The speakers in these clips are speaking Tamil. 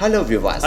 Hello viewers.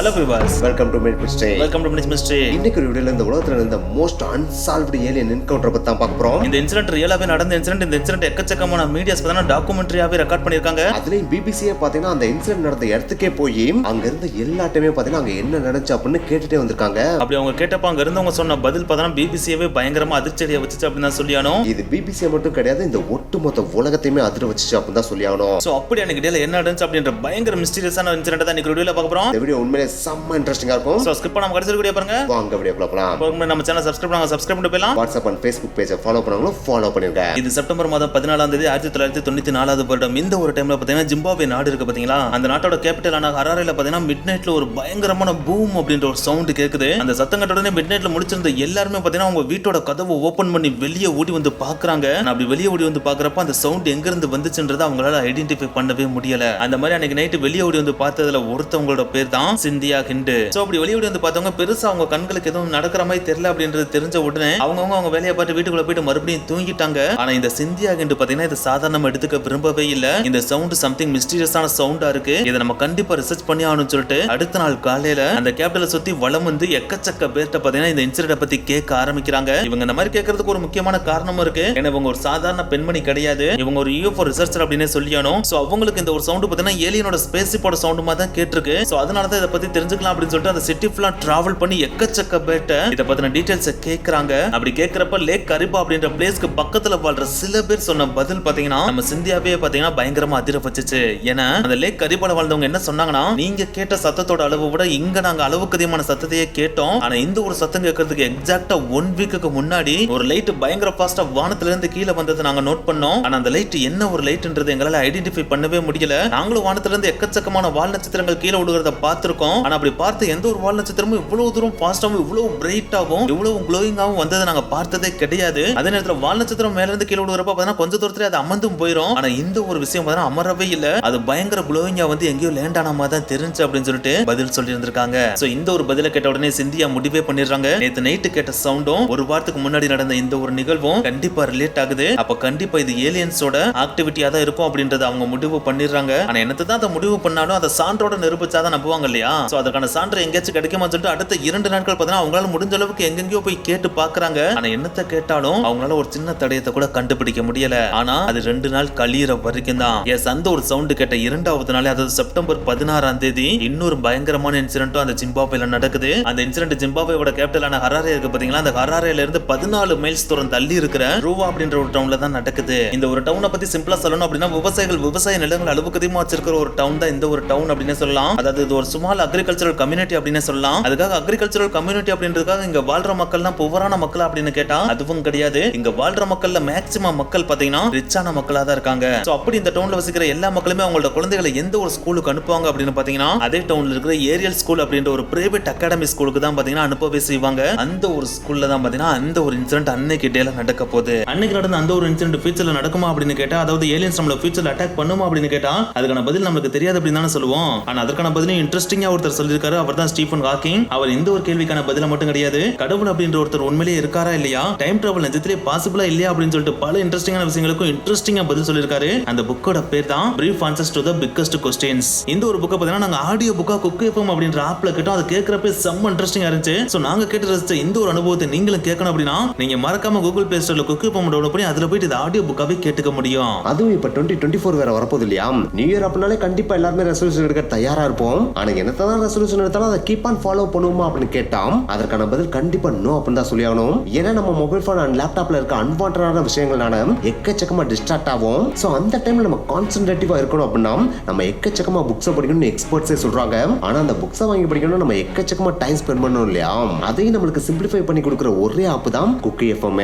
Welcome to Mystery. இன்னைக்கு வீடியோல இந்த உலகத்துல இருந்த மோஸ்ட் அன்சால்வ்டு ஏலியன் என்கவுண்டர் பத்தி தான் பார்க்க போறோம். இந்த இன்சிடென்ட் ரியலாவே நடந்த இன்சிடென்ட். இந்த இன்சிடென்ட் எக்கச்சக்கமான மீடியாஸ் பார்த்தா டாக்குமெண்ட்ரியாவே ரெக்கார்ட் பண்ணிருக்காங்க. அதுலயும் பிபிசியே பாத்தீங்கன்னா அந்த இன்சிடென்ட் நடந்த இடத்துக்கே போய் அங்க இருந்த எல்லாட்டமே பாத்தீங்கன்னா அங்க என்ன நடந்துச்சு அப்படின்னு கேட்டுட்டே வந்திருக்காங்க. அப்படி அவங்க கேட்டப்ப அங்க இருந்தவங்க சொன்ன பதில் பார்த்தா பிபிசியே பயங்கரமா அதிர்ச்சியடைய வச்சுச்சு அப்படின்னு தான் சொல்லியானோம். இது பிபிசியே மட்டும் கிடையாது, இந்த ஒட்டுமொத்த உலகத்தையுமே அதிர வச்சுச்சு அப்படின்னு தான் சொல்லியானோம். சோ அப்படி அன்னைக்கு டேல என்ன நடந்துச்சு அப்படின்ற பயங்கர மிஸ்டீரியஸான இன்சிடென்ட் தான் இன்னைக்கு வீடியோல பார்க்க போறோம். இந்த வீடியோ உண்மையிலே செம்ம இன்ட்ரஸ்டிங்கா இருக்கும். சோ ஸ்கிப் பண்ணாம கடைசி வீடியோ பாருங்க. வாங்க வீடியோக்குள்ள போலாம். நம்ம சேனலை சப்ஸ்கிரைப் பண்ணிட்டு போலாம். வாட்ஸ்அப் அண்ட் Facebook பேஜை ஃபாலோ பண்ணவங்களும் ஃபாலோ பண்ணிருங்க. இது செப்டம்பர் மாதம் 14ஆம் தேதி 1994 வருடம். இந்த ஒரு டைம்ல பாத்தீங்கன்னா ஜிம்பாப்வே நாடு இருக்கு பாத்தீங்களா, அந்த நாட்டோட கேபிட்டலான ஹராரேல பாத்தீங்கன்னா மிட் நைட்ல ஒரு பயங்கரமான பூம் அப்படின்ற ஒரு சவுண்ட் கேக்குது. அந்த சத்தம் கேட்ட உடனே மிட் நைட்ல முடிச்சிருந்த எல்லாருமே பாத்தீங்கன்னா அவங்க வீட்டோட கதவை ஓபன் பண்ணி வெளியே ஓடி வந்து பாக்குறாங்க. அப்படி வெளியே ஓடி வந்து பாக்குறப்ப அந்த சவுண்ட் எங்க இருந்து வந்துச்சுன்றதை அவங்களால ஐடென்டிஃபை பண்ணவே முடியல. அந்த மாதிரி அன்னைக்கு நைட்டு வெளியே ஓடி வந்து பார்த்ததுல ஒருத்தவங்களோட பேர் தான் சிந்தியா ஹிண்டு. சோ அப்படி வெளியே ஓடி வந்து பார்த்தவங்க பெருசா அவங்க கண்களுக்கு எதுவும் நடக்கிற மாதிரி தெரியல அப்படின்றது தெரிஞ்ச உடனே அவங்க வேலையை பார்த்து வீட்டுக்குள்ள போயிட்டு மறுபடியும் தூங்கிட்டாங்க. ஆனா இந்த சிந்தியா ஹிண்டு பாத்தீங்கன்னா இது சாதாரணமா எடுத்துக்க விரும்பவே இல்ல. இந்த சவுண்ட் சம்திங் மிஸ்டீரியஸான சவுண்டா இருக்கு, இதை நம்ம கண்டிப்பா ரிசர்ச் பண்ணி ஆகணும்னு சொல்லிட்டு அடுத்த நாள் காலையில அந்த கேபிட்டலை சுத்தி வலம் வந்து எக்கச்சக்க பேர்ட்ட பாத்தீங்கன்னா இந்த இன்சிடென்ட் பத்தி கேட்க ஆரம்பிக்கிறாங்க. இவங்க இந்த மாதிரி கேட்கறதுக்கு ஒரு முக்கியமான காரணமும் இருக்கு. ஏன்னா இவங்க ஒரு சாதாரண பெண்மணி கிடையாது, இவங்க ஒரு UFO ரிசர்ச்சர் அப்படினே சொல்லியானோம். சோ அவங்களுக்கு இந்த ஒரு சவுண்ட் பாத்தீங்கன்னா ஏலியனோட ஸ்பேஸ்ஷிப்போட சவுண்ட் மாதிரி தான் கேட்டிருக்கு. சோ அதனால தான் இதை பத்தி தெரிஞ்சுக்கலாம் அப்படின்னு சொல்லிட்டு அந்த சிட்டி ஃபுல்லா டிராவல் பண்ணி எக்கச்சக்க பேர்ட்ட இத பத்தின டீடைல்ஸ் கேக்குறாங்க. அப்படி கேக்குறப்ப லேக் கரிபா அப்படின்ற பிளேஸ்க்கு பக்கத்துல வாழ்ற சில பேர் சொன்ன பதில் பாத்தீங்கன்னா நம்ம சிந்தியாவே பாத்தீங்கன்னா பயங்கரமா அதிர வச்சுச்சு. ஏன்னா அந்த லேக் கரிபால வாழ்ந்தவங்க என்ன சொன்னாங்கன்னா, நீங்க கேட்ட சத்தத்தோட அளவு விட இங்க நாங்க அளவுக்கு அதிகமான சத்தத்தையே கேட்டோம். ஆனா இந்த ஒரு சத்தம் கேட்கறதுக்கு எக்ஸாக்டா 1 வீக்குக்கு முன்னாடி ஒரு லைட் பயங்கர ஃபாஸ்டா வானத்துல இருந்து கீழே வந்ததை நாங்க நோட் பண்ணோம். ஆனா அந்த லைட் என்ன ஒரு லைட்ன்றது எங்களால ஐடென்டிஃபை பண்ணவே முடியல. நாங்களும் வானத்துல இருந்து எக்கச்சக்கமான வால் நட்சத்திரங்கள் கீழே விழுகிறத பார்த்திருக்கோம். ஆனா அப்படி பார்த்து எந்த ஒரு வால் நட்சத்திரமும் இவ்வளவு தூரம் ஃபாஸ்டாவும் இவ்வளவு பிரைட்டாவும் இவ்வளவு க்ளோயிங்காவும் வந்ததை நாங்க பார்த்ததே கிடையாது. அதே நேரத்துல வால் நட்சத்திரம் மேல இருந்து கீழே விழுகிறப்ப பார்த்தா கொஞ்ச தூரத்துல அது அமர்ந்தும் போயிடும். ஆனா இந்த ஒரு விஷயம் பார்த்தா அமரவே இல்ல, அது பயங்கர க்ளோயிங்கா வந்து எங்கேயோ லேண்ட் ஆன மாதிரி தான் தெரிஞ்சு அப்படின்னு சொல்லிட்டு பதில் சொல்லி இருந்திருக்காங்க. சோ இந்த ஒரு பதில கேட்ட உடனே சிந்தியா முடிவே பண்ணிடுறாங்க, நேத்து நைட்டு கேட்ட சவுண்டும் ஒரு வாரத்துக்கு முன்னாடி நடந்த இந்த ஒரு நிகழ்வும் கண்டிப்பா ரிலேட் ஆகுது. அப்ப கண்டிப்பா இது ஏலியன்ஸோட ஆக்டிவிட்டியா தான் இருக்கும் அப்படின்றத அவங்க முடிவு பண்ணிடுறாங்க. ஆனா என்னத்தை தான் அதை முடிவு பண்ணாலும் அதை சான்றோட நிரூபிச்சாதான் நம்புவாங்க இல்லையா. சோ அதுக்கான சான்று எங்கேயாச்சும் கிடைக்குமா சொல்லிட்டு அடுத்த 2 நாட்கள் பார்த்தீங்கன்னா அவங்களால முடிஞ்ச அளவுக்கு எங்கெங்கயோ போய் கேட்டு பாக்குறாங்க. ஆனா என்னத்தை கேட்டாலும் அவங்களால ஒரு சின்ன தடயத்தை கூட கண்டுபிடிக்க முடியல. ஆனா அது 2 நாள் கழியிற வரைக்கும் தான். அந்த ஒரு சவுண்ட் கேட்ட 2வது நாள், அதாவது செப்டம்பர் 16ஆம் தேதி இன்னொரு பயங்கரமான இன்சிடென்ட்டும் அந்த ஜிம்பாப்வேல நடக்குது. அந்த இன்சிடென்ட் ஜிம்பாப்வேயோட கேபிட்டலான ஹராரே இருக்கு பாத்தீங்களா, அந்த ஹராரேல இருந்து 14 மைல்ஸ் தூரம் தள்ளி இருக்கிற ரூவா அப்படின்ற ஒரு டவுன்ல தான் நடக்குது. இந்த ஒரு டவுனை பத்தி சிம்பிளா சொல்லணும் அப்படின்னா விவசாய நிலங்கள் அளவுக்கு அதிகமா வச்சிருக்கிற ஒரு டவுன் தான் இந்த ஒரு டவுன் அப்படின்னு சொல்லலாம். அதாவது இது ஒரு ஸ்மால் அக்ரிகல்ச்சரல் கம்யூனிட்டி அப்படின்னு சொல்லலாம். அதுக்காக அக்ரிகல்ச்சரல் கம்யூனிட்டி அப்படின்றதுக்காக இங்க வாழ்ற மக்கள் தான் புவரான மக்கள் அப்படின்னு கேட்டா அதுவும் கிடையாது. இங்க வாழ்ற மக்கள்ல மேக்ஸிமம் மக்கள் பாத்தீங்கன்னா ரிச்சான மக்களா தான் இருக்காங்க. சோ அப்படி இந்த டவுன்ல வசிக்கிற எல்லா மக்களுமே அவங்களோட குழந்தைகளை எந்த ஒரு ஸ்கூலுக்கு அனுப்புவாங்க அப்படின்னு பாத்தீங்கன்னா அதே டவுன்ல இருக்கிற ஏரியல் ஸ்கூல் அப்படின்ற ஒரு பிரைவேட் அகாடமி ஸ்கூலுக்கு தான் பாத்தீங்கன்னா அனுப்பவே செய்வாங்க. அந்த ஒரு ஸ்கூல்ல தான் பாத்தீங்கன்னா அந்த ஒரு இன்சிடென்ட் அன்னைக்கு டேல நடக்க போகுது. அன்னைக்கு நடந்த அந்த ஒரு இன்சிடென்ட் ஃபியூச்சர்ல நடக்குமா அப்படின்னு கேட்டா, அதாவது ஏலியன்ஸ் நம்மள ஃபியூச்சர்ல அட்டாக் பண்ணுமா அப்படின்னு கேட்டா அதுக்கான பதில் நமக்கு தெரியாது அப்படின்னு தானே சொல்லுவோம். ஆனா அதற்கான பதிலும் இன்ட்ரெஸ்டிங்கா ஒருத்தர் சொல்லியிருக்காரு, அவர் தான் ஸ்டீஃபன் ஹாக்கிங். அவர் இந்த ஒரு கேள்விக்கான பதில மட்டும் கிடையாது, கடவுள் அப்படின்ற ஒருத்தர் உண்மையிலேயே இருக்காரா இல்லையா, டைம் டிராவல் நிஜத்திலே பாசிபிளா இல்லையா அப்படின்னு சொல்லிட்டு பல இன்ட்ரெஸ்டிங்கான விஷயங்களுக்கும் இன்ட்ரெஸ்டிங்கா பதில் சொல்லியிருக்காரு. அந்த புக்கோட பேர் தான் brief answers to the biggest questions. இந்த ஒரு புக்கை பார்த்தீங்கன்னா நாங்க ஆடியோ புக்கா குக்கு எஃப்எம் அப்படின்ற ஆப்ல கேட்டோம். அது கேட்கறப்ப செம்ம இன்ட்ரெஸ்டிங்கா இருந்துச்சு. சோ நாங்க கேட்டு ரசிச்ச இந்த ஒரு அனுபவத்தை நீங்களும் கேட்கணும் அப்படின்னா நீங்க மறக்காம கூகுள் பிளே ஸ்டோர்ல குக்கு எஃப்எம் டவுன்லோட் பண்ணி அதுல போயிட்டு ஆடியோ புக்காவே கேட்டுக்க முடியும். அதுவும் இப்ப 2024 வேற வரப்போகுது இல்லையா, நியூ இயர் அப்படினாலே கண்டிப்பா எல்லாரும் ரெசல்யூஷன் எடுக்க தயாரா இருப்போம். ஆனா என்னதான் ரெசல்யூஷன் எடுத்தாலும் அதை கீப் ஆன் ஃபாலோ பண்ணுவோமா அப்படின்னு கேட்டோம். அதற்கான பதில் கண்டிப்பா நோ அப்படின்னு தான் சொல்லி ஆகணும். ஏன்னா நம்ம மொபைல் போன் அண்ட் லேப்டாப்ல இருக்க அன்வான்டடான விஷயங்களான எக்கச்சக்கமா டிஸ்ட்ராக்ட் ஆகும். சோ அந்த டைம்ல நம்ம கான்சென்ட்ரேட்டிவா இருக்கணும் அப்படின்னா நம்ம எக்கச்சக்கமா புக்ஸை படிக்கணும்னு எக்ஸ்பர்ட்ஸே சொல்றாங்க. ஆனா அந்த புக்ஸை வாங்கி படிக்கணும் நம்ம எக்கச்சக்கமா டைம் ஸ்பெண்ட் பண்ணணும் இல்லையா, அதையும் நம்மளுக்கு சிம்பிளிஃபை பண்ணி கொடுக்குற ஒரே ஆப் தான் குக்கி எஃப்எம்.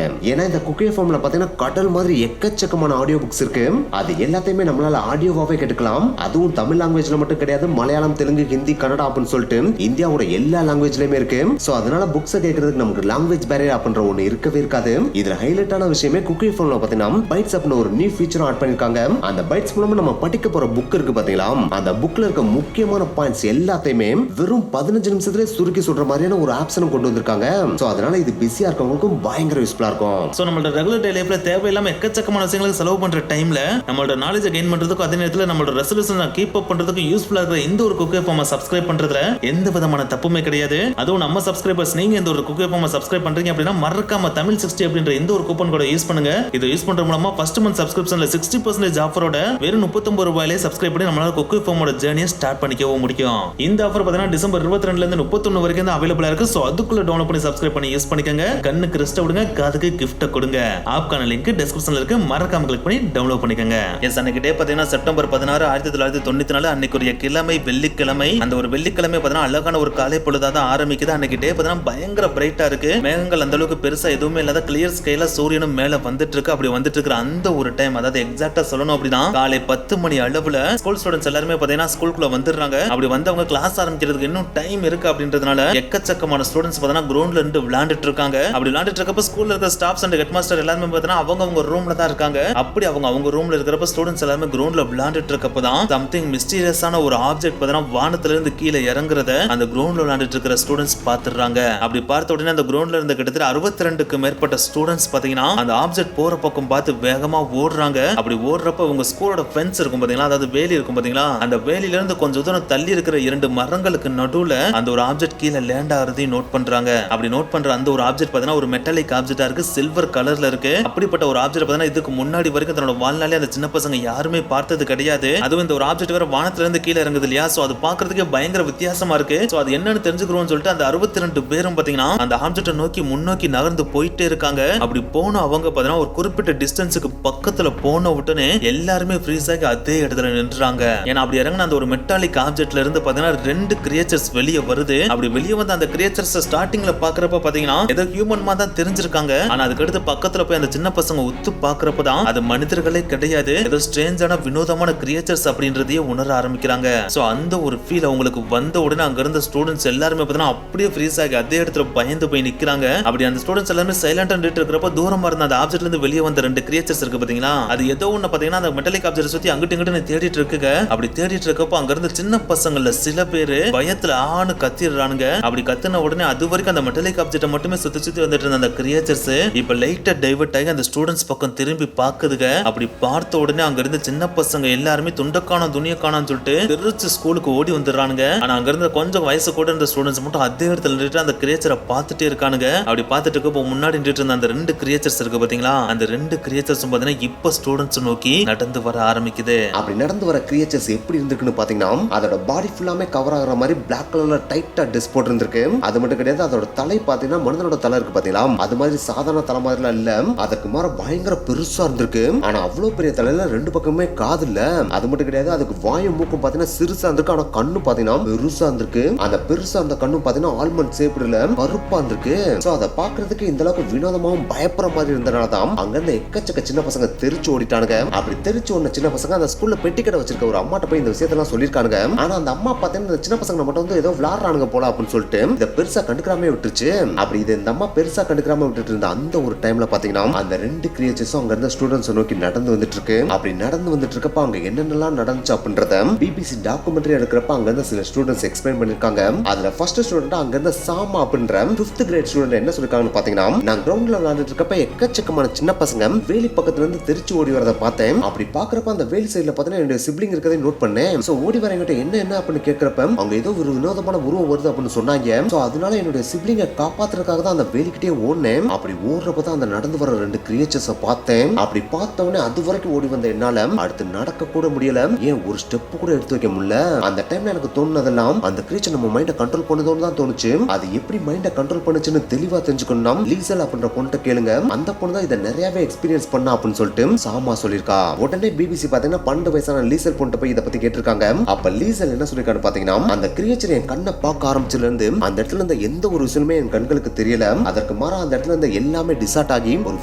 ஏன்னா இந்த குக்கி எஃப்எம்ல பாத்தீங்கன்னா கடல் மாதிரி எக்கச்சக்கமான ஆடியோ புக்ஸ் இருக்கு. அது எல்லாத்தையுமே நம்மளால ஆடியோவாவே கேட்கலாம். அதுவும் தமிழ் லாங்குவேஜ்ல மட்டும் கிடையாது, மலையாளம், தெலுங்கு, ஹிந்தி, கன்னடா அப்படின்னு சொல்லிட்டு இந்தியாவோட எல்லா லாங்குவேஜ்லயுமே இருக்கு. சோ அதனால புக்ஸை கேட்கறதுக்கு நமக்கு லாங்குவேஜ் பேரியர் அப்படின்ற ஒண்ணு இருக்கவே இருக்காது. இதுல ஹைலைட்டான விஷயமே குக்கி எஃப்எம்ல பாத்தீங்கன்னா பைட்ஸ் அப்படின்னு ஒரு நியூ ஃபீச்சர் ஆட் பண்ணிருக்காங்க. அந்த பைட்ஸ் மூலமா நம்ம படிக்க போற புக் இருக்கு பாத்தீங்களா, அந்த புக்ல இருக்க முக்கியமான பாயிண்ட்ஸ் எல்லாத்தையுமே வெறும் 15 நிமிஷத்துல சுருக்கி சொல்ற மாதிரியான ஒரு ஆப்ஷனும் கொண்டு வந்திருக்காங்க. சோ அதனால இது பிஸியா இருக்கவங்களுக்கும் பயங்கர யூஸ்ஃபுல்லா இருக்கும். சோ நம்மளோட ரெகுலர் டே லைஃப்ல தேவையில்லாம எக்கச்சக்கமான விஷயங்களுக்கு செலவு பண்ற டைம்ல நம்மளோட நாலேஜ் கெயின் பண்றதுக்கு அதே நேரத்துல நம்மளோட ரெசல்யூஷனை கீப் அப் பண்றதுக்கு யூஸ்ஃபுல்லா இருக்கிற இந்த ஒரு குக் எஃப்எம் சப்ஸ்கிரைப் பண்றதுல எந்த விதமான தப்புமே கிடையாது. அதுவும் நம்ம சப்ஸ்கிரைபர்ஸ் நீங்க இந்த ஒரு குக் எஃப்எம் சப்ஸ்கிரைப் பண்றீங்க அப்படின்னா மறக்காம தமிழ் 60 அப்படின்ற இந்த ஒரு கூப்பன் கோட யூஸ் பண்ணுங்க. இதை யூஸ் பண்ற மூலமா ஃபர்ஸ்ட் மந்த் சப்ஸ்கிரிப்ஷன்ல 60% ஆஃபரோட வெறும் 39 ரூபாயிலே சப்ஸ்கிரைப் பண்ணி நம்மளால குக் எஃப்எம்மோட ஜர்னியை ஸ்டார்ட் பண்ணிக்கவும் முடியும். இந்த ஆஃபர் பார்த்தீங்கன்னா டிசம்பர் 22 இருந்து 31 வரைக்கும் தான் அவைலபிளா இருக்கு. சோ அதுக்குள்ள டவுன்லோட் பண்ணி சப்ஸ்கிரைப் பண்ணி யூஸ் பண்ணிக்கங்க. கண்ணுக்கு ரெஸ்ட் விடுங்க, காதுக்கு கிஃப்ட் கொடுங்க. ஆப்கான லிங்க் டிஸ்கிரிப்ஷன்ல இருக்கு, மறக்காம கிளிக் பண்ணி டவுன்லோட் பண்ணிக்கங்க. எஸ், அன்னைக்கு டே பார்த்தீங்கன்னா செப்டம்பர் 16 1994 அன்னைக்குரிய கிழமை வெள்ளிக்கிழமை. அந்த ஒரு வெள்ளிக்கிழமை பார்த்தீங்கன்னா அழகான ஒரு காலை பொழுதா தான் ஆரம்பிக்குது. அன்னைக்கு டே பார்த்தீங்கன்னா பயங்கர பிரைட்டா இருக்கு. மேகங்கள் அந்த அளவுக்கு பெருசா எதுவுமே இல்லாத கிளியர் ஸ்கைல சூரியனும் மேல வந்துட்டு இருக்கு. அப்படி வந்துட்டு இருக்கிற அந்த ஒரு டைம், அதாவது எக்ஸாக்ட்டா சொல்லணும் அப்படின்னா காலை 10 மணி அளவுல ஸ்கூல் ஸ்டூடெண்ட்ஸ் எல்லாருமே பார்த்தீங்கன்னா ஸ்கூலுக்குள்ள வந்துடுறாங்க. அப்படி வந்தவங்க கிளாஸ் ஆரம்பிக்கிறதுக்கு இன்னும் டைம் இருக்கு அப்படின்றதுனால எக்கச்சக்கமான ஸ்டூடெண்ட்ஸ் பார்த்தீங்கன்னா கிரவுண்ட்ல இருந்து விளையாண்டுட்டு இருக்காங்க. அப்படி விளையாண்டுட்டு இருக்கப்ப ஸ்கூல்ல இருக்க ஸ்டாஃப்ஸ் அண்ட் ஹெட் மாஸ்டர் எல்லாருமே பார்த்தீங்கன்னா அவங்க ரூம்ல தான் இருக்காங்க. அப்படி அவங்க ரூம்ல இருக்கிறப்ப ஸ்டூடெண்ட்ஸ் எல்லாருமே கிரவுண்ட்ல விளையாண்டுட்டு இருக்கப்ப தான் சம்திங் மிஸ்டீரியஸான ஒரு ஆப்ஜெக்ட் பார்த்தீங்கன்னா வானத்துல இருந்து கீழே இறங்குறத அந்த கிரவுண்ட்ல விளையாண்டுட்டு இருக்கிற ஸ்டூடெண்ட்ஸ் பாத்துறாங்க. அப்படி பார்த்த உடனே அந்த கிரவுண்ட்ல இருந்த கிட்டத்தட்ட 62க்கு மேற்பட்ட ஸ்டூடெண்ட்ஸ் பாத்தீங்கன்னா அந்த ஆப்ஜெக்ட் போற பக்கம் பார்த்து வேகமா ஓடுறாங்க. அப்படி ஓடுறப்ப உங்க ஸ்கூலோட ஃபென்ஸ் இருக்கும் பாத்தீங்களா, அதாவது வேலி இருக்கும் பாத்தீங்களா, அந்த வேலியில இருந்து கொஞ்சம் தூரம் தள்ளி இருக்கிற 2 மரங்களுக்கு நடுவுல அந்த ஒரு ஆப்ஜெக்ட் கீழே லேண்ட் ஆகிறதையும் நோட் பண்றாங்க. அப்படி நோட் பண்ற அந்த ஒரு ஆப்ஜெக்ட் பாத்தீங்கன்னா ஒரு மெட்டாலிக் ஆப்ஜெக்டா இருக்கு, சில்வர் கலர்ல இருக்கு. அப்படிப்பட்ட ஒரு ஆப்ஜெக்ட் பாத்தீங்கன்னா இதுக்கு முன்னாடி வரைக்கும் தன்னோட வாழ்நாளே அந்த சின்ன பசங்க யாருமே பார்த்தது கிடையாது. அதுவும் இந்த ஒரு ஆப்ஜெக்ட் வேற வானத்துல இருந்து கீழே இறங்குது இல்லையா, சோ அது பாக்குறதுக்கு பயங்கர வித்தியாசமா இருக்கு. சோ அது என்னன்னு தெரிஞ்சுக்கிறோம்னு சொல்லிட்டு அந்த 62 பேரும் பாத்தீங்கன்னா அந்த ஆப்ஜெக்ட்டை நோக்கி முன்னோக்கி நகர்ந்து போயிட்டே இருக்காங்க. அப்படி போன அவங்க பாத்தீங்கன்னா ஒரு குறிப்பிட்ட டிஸ்டன்ஸுக்கு பக்கத்துல போன உடனே எல்லாருமே ஃப்ரீஸ் ஆகி அதே இடத்துல நின்றாங்க. ஏன்னா அப்படி இறங்கின அந்த ஒரு மெட்டாலிக் ஆப்ஜெக்ட்ல இருந்து பாத்தீங்கன்னா 2 கிரியேச்சர்ஸ் வெளியே வருது. அப்படி வெளியே வந்து அந்த கிரியேச்சர்ஸ் ஸ்டார்டிங்ல பாக்குறப்ப பாத்தீங்கன்னா ஏதோ ஹியூமன் மாதிரி தான் தெரிஞ்சிருக்காங்க. ஆனா அதுக்கு அடுத்து பக்கத்துல போய் அந்த சின்ன பசங்க உத்து பாக்குறப்ப தான் அது மனிதர்களே கிடையாது, ஏதோ ஸ்ட்ரேஞ்சான வினோதமான கிரியேச்சர்ஸ் அப்படின்றதையே உணர ஆரம்பிக்கிறாங்க. சோ அந்த ஒரு ஃபீல் அவங்களுக்கு வந்த உடனே அங்க இருந்த ஸ்டூடெண்ட்ஸ் எல்லாருமே பாத்தீங்கன்னா அப்படியே ஃப்ரீஸ் ஆகி அதே இடத்துல பயந்து போய் நிக்கிறாங்க. அப்படி அந்த ஸ்டூடெண்ட்ஸ் எல்லாமே சைலண்டா நின்னுட்டு இருக்கிறப்ப தூரமா இருந்த அந்த ஆப்ஜெக்ட்ல இருந்து வெளியே வந்த 2 கிரியேச்சர்ஸ் இருக்கு பாத்தீங்களா, அது ஏதோ ஒண்ணு பாத்தீங்கன்னா அந்த மெட்டாலிக் ஆப்ஜெக்ட் சுத்தி அங்கிட்டு இங்கிட்டு தேடிட்டு இருக்குங்க. அப்படி தேடிட்டு இருக்கப்போ அங்க இருந்த சின்ன பசங்கள்ல சில பேரு பயத்துல ஆணு கத்திடுறானுங்க. அப்படி கத்துன உடனே அது வரைக்கும் அந்த மெட்டாலிக் ஆப்ஜெக்ட் மட்டுமே சுத்தி வந்துட்டு இருந்த அந்த கிரியேச்சர்ஸ் இப்ப லைட்டா டைவர்ட் ஆகி அந்த ஸ்டூடெண்ட்ஸ் பக்கம் திரும்பி பாக்குதுங்க. அப்படி பார்த்த உடனே அங்க இருந்த சின்ன பசங்க எல்லாருமே துண்டக்கானம் துணியக்கானு சொல்லிட்டு திருச்சி ஸ்கூலுக்கு ஓடி வந்துடுறானுங்க. ஆனா அங்க இருந்த கொஞ்சம் வயசு கூட இருந்த ஸ்டூடெண்ட்ஸ் மட்டும் அதே இடத்துல நின்னுட்டு அந்த கிரியேச்சரை பார்த்துட்டே இருக்கானுங்க. அப்படி பார்த்துட்டு இருக்கப்போ முன்னாடி நின்னுட்டு இருந்த அந்த 2 கிரியேச்சர்ஸ் இருக்கு பாத்தீங்களா, அந்த 2 கிரியேச்சர்ஸ் பாத்தீங்கன்னா இப்ப ஸ்டூடெண்ட்ஸ் நோக்கி நடந்து வர ஆரம்பிக்குது. அப்படி நடந்து வர கிரியேச்சர்ஸ் எப்படி இருந்திருக்குன்னு பாத்தீங்கன்னா அதோட பாடி ஃபுல்லாமே கவர் ஆகிற மாதிரி பிளாக் கலர்ல டைட்டா ட்ரெஸ் போட்டுருந்திருக்கு. அது மட்டும் கிடையாது, அதோட தலை பாத்தீங்கன்னா மனிதனோட தலை இருக்கு பாத்தீங்களா, அது மாதிரி சாதாரண தலை மாதிரிலாம் இல்ல, அதுக்கு மாற பயங்கர பெருசா இருந்திருக்கு. ஆனா அவ்வளவு பெரிய தலையில 2 பக்கமே காது இல்ல. அது மட்டும் கிடையாது, அதுக்கு வாயும் மூக்கும் பாத்தீங்கன்னா சிறுசா இருந்திருக்கு. ஆனா கண்ணு பாத்தீங்கன்னா பெருசா இருந்திருக்கு. அந்த பெருசா அந்த கண்ணு பாத்தீங்கன்னா ஆல்மண்ட் ஷேப்ல கருப்பா இருந்திருக்கு. சோ அதை பாக்குறதுக்கு இந்த அளவுக்கு வினோதமாவும் பயப்படுற மாதிரி இருந்தனாலதான் அங்க இருந்த எக்கச்சக்க சின்ன பசங்க தெரிச்சு ஓடிட்டானுங்க. அப்படி தெரிச்சு ஓடின சின்ன பசங்க அந்த ஸ்கூல்ல பெட்டி கடை வச்சிருக்க ஒரு அம்மாட்ட போய் இந்த விஷயத்தெல்லாம் சொல்லிருக்கானுங்க. ஆனா அந்த அம்மா பாத்தீங்கன்னா இந்த சின்ன பசங்க மட்டும் வந்து ஏதோ விளையாடுறானுங்க போல அப்படின்னு சொல்லிட்டு இதை பெருசா கண்டுக்காம விட்டுருச்சு. அப்படி இது இந்த அம்மா பெருசா கண்டுக்காம விட்டுட்டு இருந்த அந்த ஒரு டைம்ல பாத்தீங்கன்னா அந்த 2 கிரியேச்சர்ஸும் அங்க இருந்த ஸ்டூடெண்ட்ஸ் நோக்கி நடந்து வந்துட்டு இருக்கு. அப்படி நடந்து வந்துட்டு இருக்கப்ப அங்க என்னென்னலாம் நடந்துச்சு அப்படின்றத பிபிசி டாக்குமெண்ட்ரி எடுக்கிறப்ப அங்க இருந்த சில ஸ்டூடெண்ட்ஸ் எக்ஸ்பிளைன் பண்ணிருக்காங்க. அதுல ஃபர்ஸ்ட் ஸ்டூடெண்ட் அங்க இருந்த சாமா அப்படின்ற 5th கிரேட் ஸ்டூடெண்ட் என்ன சொல்லிருக்காங்கன்னு பாத்தீங்கன்னா, நான் கிரவுண்ட்ல விளையாண்டுட்டு இருக்கப்ப எக்கச்சக்கமான சின்ன பசங்க வேலி பக்கத்துல இருந்து தெரிச்சு ஓடி வரத பார்த்தேன். அப்படி பாக்குறப்ப அந்த வேலி சைடுல பாத்தீங்கன்னா என்னோட சிப்ளிங் இருக்கதை நோட் பண்ணேன். சோ ஓடி வரவங்கிட்ட என்ன அப்படின்னு கேட்கிறப்ப அவங்க ஏதோ ஒரு வினோதமான உருவம் வருது அப்படின்னு சொன்னாங்க. சோ அதனால என்னோட சிப்ளிங்கை காப்பாத்துறதுக்காக தான் அந்த வேலிக்கிட்டே ஓடினேன். அப்படி ஓடுறப்பதான் அந்த நடந்து வர 2 கிரியேச்சர்ஸ் பார்த்தேன். அப்படி பார்த்தவொடனே அது வரைக்கும் ஓடி வந்த என்னால அடுத்து நடக்க கூட முடியல, ஏன் ஒரு ஸ்டெப் கூட எடுத்து வைக்க முடியல. அந்த டைம்ல எனக்கு தோணுனதெல்லாம் அந்த கிரியேச்சர் நம்ம மைண்டை கண்ட்ரோல் பண்ணதோன்னு தான் தோணுச்சு. அது எப்படி மைண்டை கண்ட்ரோல் பண்ணுச்சுன்னு தெளிவா தெரிஞ்சுக்கணும் லீசல் அப்படின்ற பொண்ணு கேளுங்க, அந்த பொண்ணு தான் இதை நிறையவே எக்ஸ்பீரியன்ஸ் பண்ணா அப்படின்னு சொல்லிட்டு சாமா சொல்லிருக்கா. உடனே பிபிசி பாத்தீங்கன்னா 12 வயசான லீசல் பொண்ணு போய் இதை பத்தி கேட்டிருக்காங்க. அப்ப லீசல் என்ன சொல்லிருக்கான்னு பாத்தீங்கன்னா, அந்த கிரியேச்சர் என் கண்ணை பார்க்க ஆரம்பிச்சதுல இருந்து அந்த இடத்துல இருந்த எந்த ஒரு விஷயமே என் கண்களுக்கு தெரியல. அதற்கு மாறா அந்த இடத்துல இருந்த எல்லாமே டிசார்ட் ஆகி ஒரு